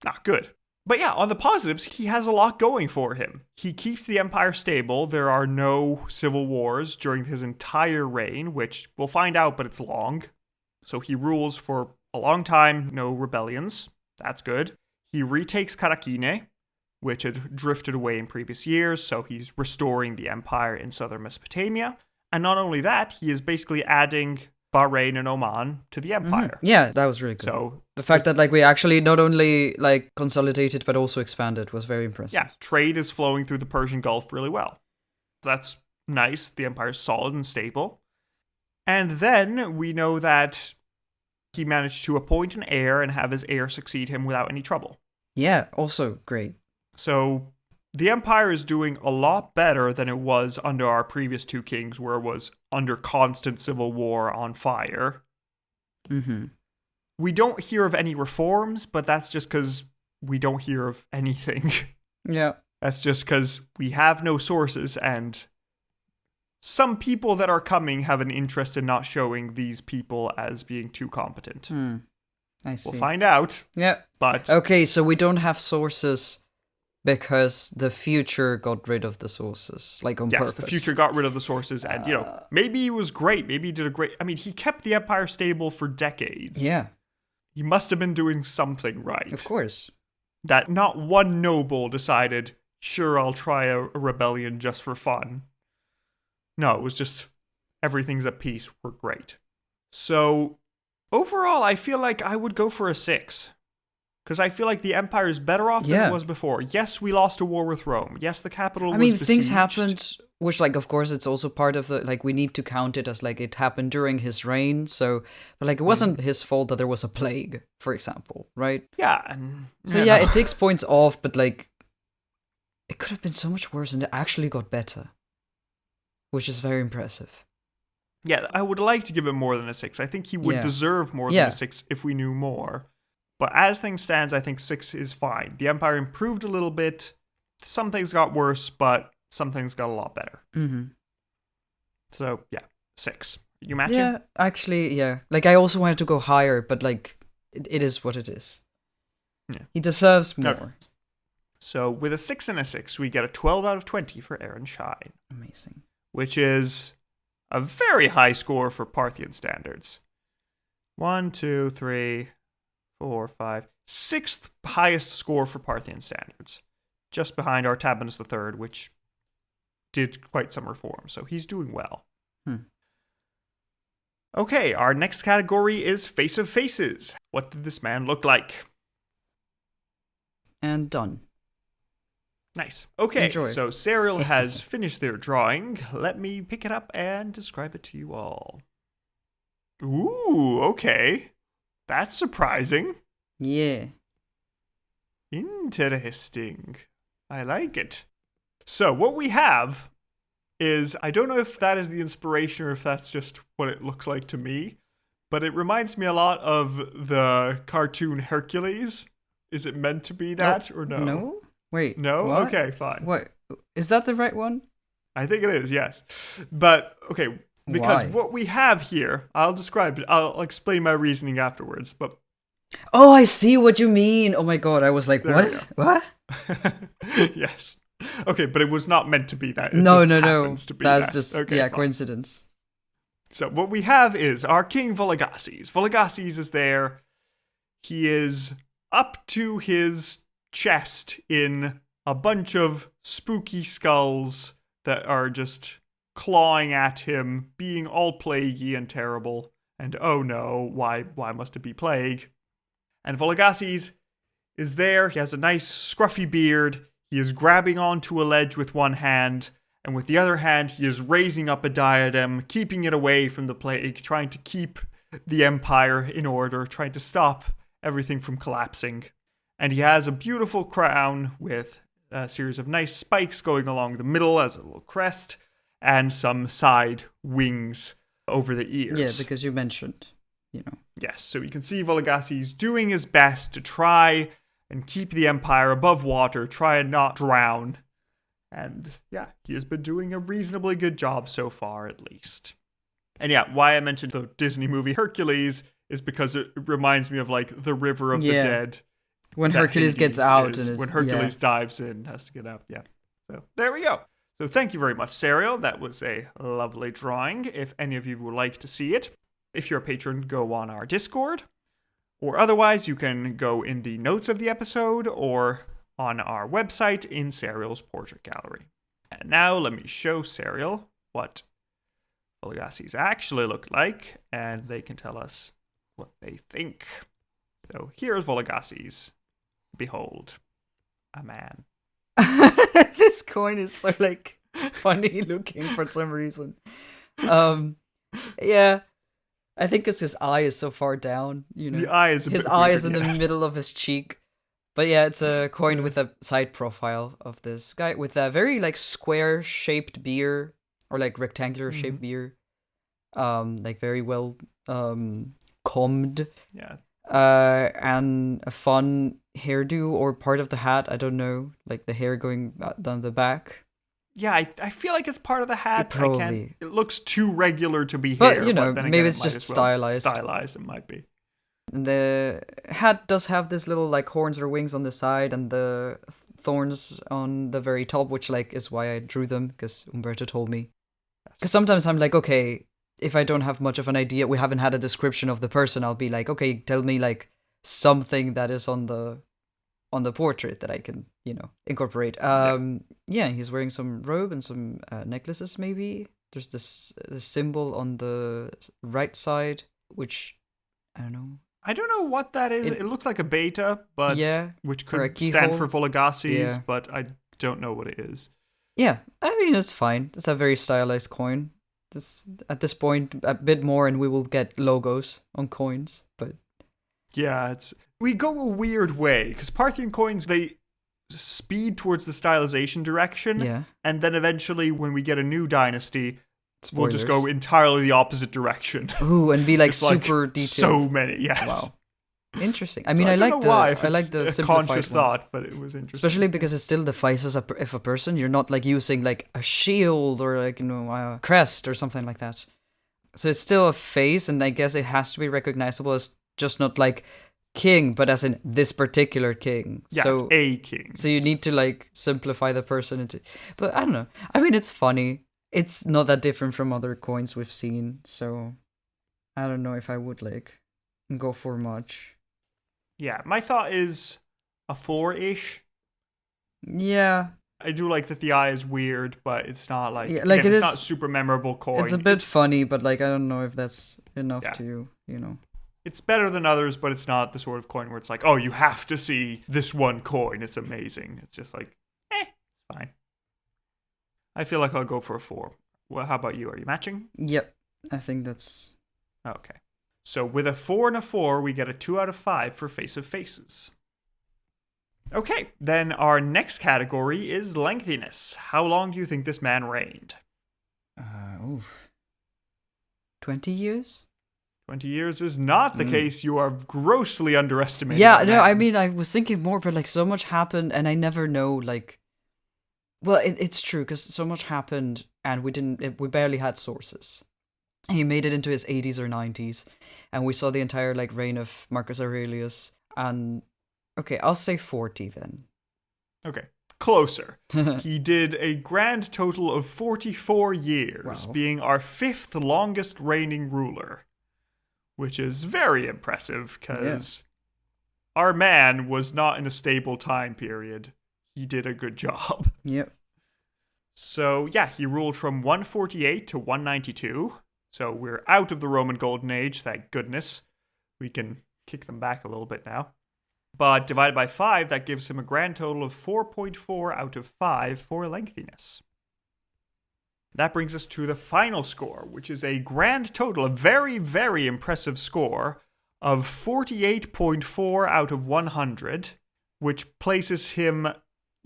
not good. But yeah, on the positives, he has a lot going for him. He keeps the empire stable. There are no civil wars during his entire reign, which we'll find out, but it's long. So he rules for a long time, no rebellions. That's good. He retakes Karakine, which had drifted away in previous years, so he's restoring the empire in southern Mesopotamia. And not only that, he is basically adding Bahrain and Oman to the empire. Yeah, that was really good. So the fact that we actually not only consolidated but also expanded was very impressive. Yeah, trade is flowing through the Persian Gulf really well. That's nice. The empire's solid and stable. And then we know that he managed to appoint an heir and have his heir succeed him without any trouble. Yeah, also great. So the empire is doing a lot better than it was under our previous 2 kings, where it was under constant civil war on fire. We don't hear of any reforms, but that's just because we don't hear of anything. Yeah. That's just because we have no sources, and some people that are coming have an interest in not showing these people as being too competent. I see. We'll find out. Yeah. But okay, so we don't have sources because the future got rid of the sources, on purpose. Yes, the future got rid of the sources, and, maybe he was great. Maybe he did a great... I mean, he kept the empire stable for decades. Yeah. He must have been doing something right. Of course. That not one noble decided, sure, I'll try a rebellion just for fun. No, it was just, everything's at peace, we're great. So, overall, I feel like I would go for a 6. Because I feel like the empire is better off than it was before. Yes, we lost a war with Rome. Yes, the capital was besieged. Things happened, which, of course, it's also part of the, we need to count it as, it happened during his reign. So, but, it wasn't his fault that there was a plague, for example, right? Yeah. It takes points off, but, it could have been so much worse, and it actually got better. Which is very impressive. Yeah, I would like to give him more than a 6. I think he would deserve more than a 6 if we knew more. But as things stand, I think 6 is fine. The empire improved a little bit. Some things got worse, but some things got a lot better. So, 6. You matching? Yeah, actually, yeah. I also wanted to go higher, but, it is what it is. Yeah. He deserves more. Okay. So, with a 6 and a 6, we get a 12 out of 20 for Aaron Shine. Amazing. Which is a very high score for Parthian standards. 1, 2, 3, 4, 5. 6th highest score for Parthian standards. Just behind Artabanus III, which did quite some reform. So he's doing well. Okay, our next category is Face of Faces. What did this man look like? And done. Nice. Okay, Enjoy. So Cyril has finished their drawing. Let me pick it up and describe it to you all. Ooh, okay. That's surprising. Yeah. Interesting. I like it. So what we have is, I don't know if that is the inspiration or if that's just what it looks like to me, but it reminds me a lot of the cartoon Hercules. Is it meant to be that or no? No. Wait. No? What? Okay, fine. What? Is that the right one? I think it is, yes. But, okay, because what we have here, I'll describe it. I'll explain my reasoning afterwards. But Oh, I see what you mean. Oh my god, I was like, There what? What? Yes. Okay, but it was not meant to be that. It No, just no, no. happens to be That's that. just, Okay, yeah, fine. coincidence. So what we have is our King Vologases. Vologases is there. He is up to his chest in a bunch of spooky skulls that are just clawing at him, being all plaguey and terrible. And oh no, why must it be plague? And Vologases is there. He has a nice scruffy beard. He is grabbing onto a ledge with one hand, and with the other hand, he is raising up a diadem, keeping it away from the plague, trying to keep the empire in order, trying to stop everything from collapsing. And he has a beautiful crown with a series of nice spikes going along the middle as a little crest, and some side wings over the ears. Yeah, because you mentioned, Yes, so you can see Vologases doing his best to try and keep the empire above water, try and not drown. And yeah, he has been doing a reasonably good job so far, at least. And yeah, why I mentioned the Disney movie Hercules is because it reminds me of like the River of the Dead. When Hercules gets out and when Hercules dives in, has to get out. Yeah. So there we go. So thank you very much, Serial. That was a lovely drawing. If any of you would like to see it, if you're a patron, go on our Discord. Or otherwise, you can go in the notes of the episode or on our website in Serial's portrait gallery. And now let me show Serial what Vologases actually look like, and they can tell us what they think. So here's Vologases. Behold, a man. This coin is so like funny looking for some reason. Yeah, I think because his eye is so far down, The eye is his eye is in the middle of his cheek. But yeah, it's a coin with a side profile of this guy with a very like square shaped beard or like rectangular shaped beard, like very well combed. Yeah. And a fun hairdo or part of the hat. I don't know, like the hair going down the back. Yeah, I feel like it's part of the hat. Probably. It looks too regular to be but, hair. But maybe it's just stylized. Stylized, it might be. And the hat does have this little like horns or wings on the side and the thorns on the very top, which like is why I drew them, because Umberto told me. Because sometimes I'm like, okay, if I don't have much of an idea, we haven't had a description of the person, I'll be like, okay, tell me like something that is on the portrait that I can, incorporate. Yeah, he's wearing some robe and some necklaces maybe. There's this symbol on the right side, which I don't know. I don't know what that is. It looks like a beta, but which could stand for Vologases, but I don't know what it is. Yeah, I mean, it's fine. It's a very stylized coin. At this point, a bit more and we will get logos on coins, but... Yeah, we go a weird way, because Parthian coins, they speed towards the stylization direction, and then eventually, when we get a new dynasty, we'll just go entirely the opposite direction. Ooh, and be like super detailed. So many, yes. Wow. Interesting. I mean, so I like the a simplified conscious ones. thought, but it was interesting. Especially because it still defies if a person. You're not like using like a shield or like a crest or something like that. So it's still a face, and I guess it has to be recognizable as just not like king, but as in this particular king. Yeah, so, it's a king. So you need to like simplify the person into. But I don't know. I mean, it's funny. It's not that different from other coins we've seen. So I don't know if I would like go for much. Yeah, my thought is a 4-ish. Yeah. I do like that the eye is weird, but it's not like, it's not super memorable coin. It's a bit funny, but like I don't know if that's enough to, It's better than others, but it's not the sort of coin where it's like, oh, you have to see this one coin. It's amazing. It's just like, it's fine. I feel like I'll go for a 4. Well, how about you? Are you matching? Yep. I think that's... Okay. So with a 4 and a 4, we get a 2 out of 5 for Face of Faces. Okay, then our next category is lengthiness. How long do you think this man reigned? 20 years? 20 years is not the case. You are grossly underestimating. Yeah, no, I mean, I was thinking more, but like so much happened and I never know, like... Well, it's true, because so much happened and we barely had sources. He made it into his 80s or 90s, and we saw the entire like reign of Marcus Aurelius. And okay, I'll say 40 then. Okay, closer. He did a grand total of 44 years, Wow. being our 5th longest reigning ruler, which is very impressive because our man was not in a stable time period. He did a good job. Yep. So, yeah, he ruled from 148 to 192. So we're out of the Roman Golden Age, thank goodness. We can kick them back a little bit now. But divided by 5, that gives him a grand total of 4.4 out of 5 for lengthiness. That brings us to the final score, which is a grand total, a very, very impressive score of 48.4 out of 100, which places him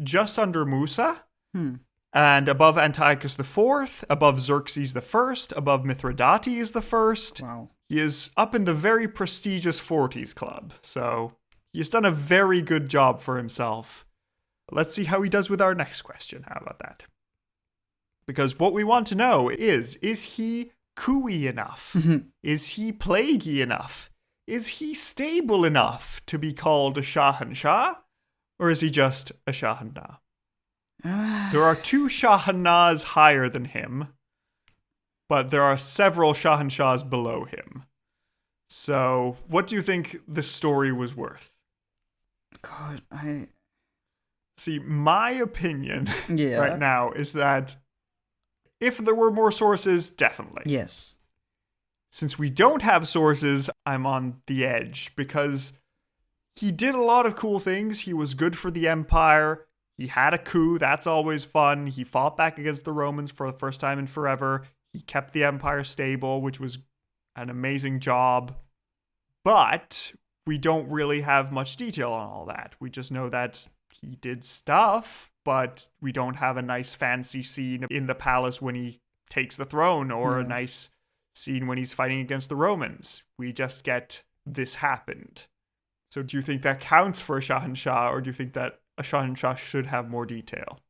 just under Musa, and above Antiochus IV, above Xerxes I, above Mithridates I. Wow. He is up in the very prestigious 40s club, so he's done a very good job for himself. Let's see how he does with our next question. How about that? Because what we want to know is he coup-y enough? Is he plaguey enough? Is he stable enough to be called a Shahanshah? Or is he just a Shahanah? There are 2 Shahanahs higher than him, but there are several Shahanshahs below him. So, what do you think this story was worth? God, See, my opinion Yeah. right now is that if there were more sources, definitely. Yes. Since we don't have sources, I'm on the edge because he did a lot of cool things. He was good for the empire. He had a coup. That's always fun. He fought back against the Romans for the first time in forever. He kept the empire stable, which was an amazing job. But we don't really have much detail on all that. We just know that he did stuff, but we don't have a nice fancy scene in the palace when he takes the throne or a nice scene when he's fighting against the Romans. We just get this happened. So do you think that counts for a Shahanshah, or do you think that a Shahanshah should have more detail?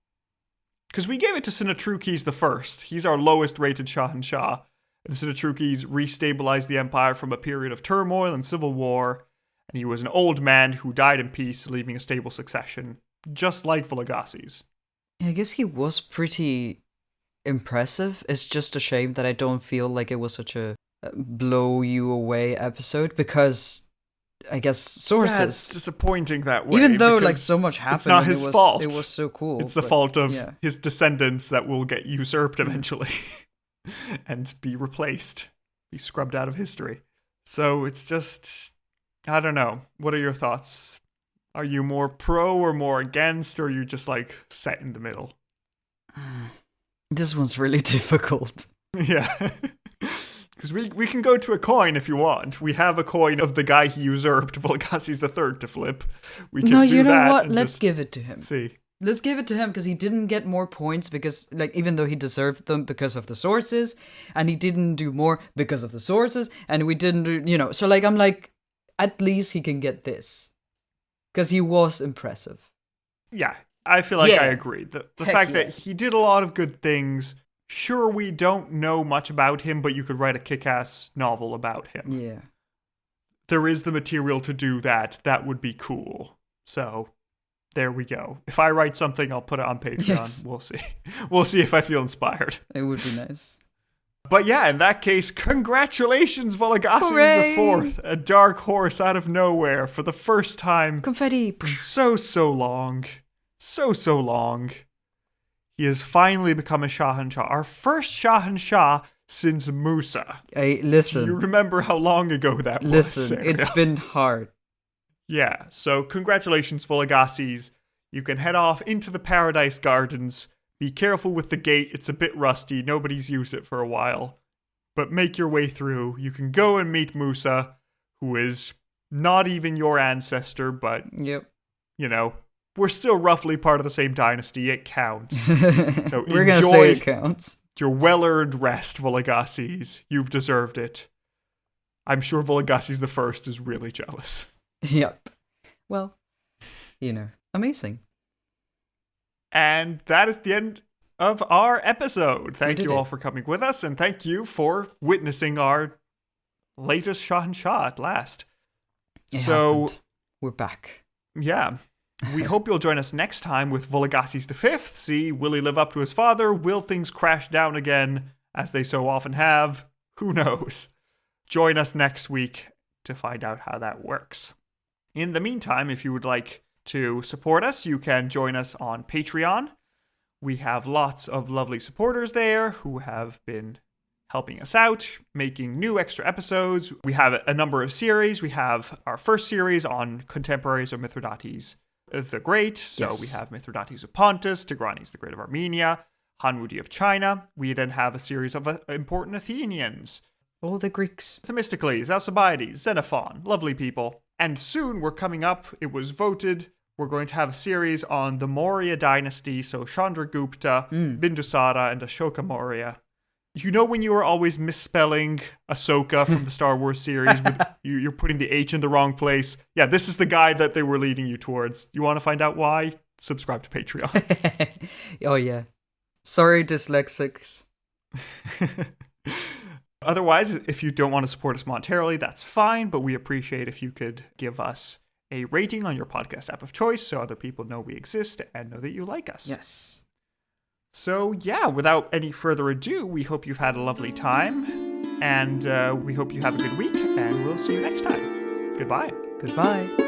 Because we gave it to Sinatrukes I. He's our lowest rated Shahanshah. And Sinatrukes restabilized the empire from a period of turmoil and civil war. And he was an old man who died in peace, leaving a stable succession, just like Vologases. I guess he was pretty impressive. It's just a shame that I don't feel like it was such a blow you away episode, because I guess sources. Yeah, it's disappointing that way. Even though like so much happened, it's not and his fault. It was so cool. It's the fault of his descendants that will get usurped eventually and be replaced, be scrubbed out of history. So it's just, I don't know. What are your thoughts? Are you more pro or more against, or are you just like set in the middle? This one's really difficult. Yeah. Because we can go to a coin if you want. We have a coin of the guy he usurped, Vologases III, to flip. We can you know that what? Let's give it to him. See. Let's give it to him because he didn't get more points because, like, even though he deserved them because of the sources, and he didn't do more because of the sources, and we didn't do, so like, I'm like, at least he can get this because he was impressive. Yeah, I feel like I agree. The fact that he did a lot of good things. Sure, we don't know much about him, but you could write a kick-ass novel about him. Yeah. There is the material to do that. That would be cool. So, there we go. If I write something, I'll put it on Patreon. Yes. We'll see. We'll see if I feel inspired. It would be nice. But yeah, in that case, congratulations, Vologases IV, a dark horse out of nowhere for the first time. Confetti. In so long. So long. He has finally become a Shahanshah. Our first Shahanshah since Musa. Hey, listen. Do you remember how long ago that was? Listen, it's been hard. Yeah, so congratulations, Vologases. You can head off into the Paradise Gardens. Be careful with the gate. It's a bit rusty. Nobody's used it for a while. But make your way through. You can go and meet Musa, who is not even your ancestor, but, we're still roughly part of the same dynasty. It counts. So we're going to say it counts. Your well-earned rest, Vologases. You've deserved it. I'm sure Vologases I is really jealous. Yep. Well, amazing. And that is the end of our episode. Thank did you all it. for coming with us, and thank you for witnessing our latest shot and shot at last. It happened. We're back. Yeah. We hope you'll join us next time with Vologases V. See, will he live up to his father? Will things crash down again, as they so often have? Who knows? Join us next week to find out how that works. In the meantime, if you would like to support us, you can join us on Patreon. We have lots of lovely supporters there who have been helping us out, making new extra episodes. We have a number of series. We have our first series on contemporaries of Mithridates the Great. So we have Mithridates of Pontus, Tigranes the Great of Armenia, Hanwudi of China. We then have a series of important Athenians. All the Greeks. Themistocles, Alcibiades, Xenophon, lovely people. And soon we're coming up, it was voted, we're going to have a series on the Maurya dynasty, so Chandragupta, Bindusara, and Ashoka Maurya. You know when you were always misspelling Ahsoka from the Star Wars series, with you're putting the H in the wrong place? Yeah, this is the guy that they were leading you towards. You want to find out why? Subscribe to Patreon. Oh yeah. Sorry, dyslexics. Otherwise, if you don't want to support us monetarily, that's fine, but we appreciate if you could give us a rating on your podcast app of choice so other people know we exist and know that you like us. Yes. So yeah, without any further ado, we hope you've had a lovely time, and we hope you have a good week, and we'll see you next time. Goodbye. Goodbye.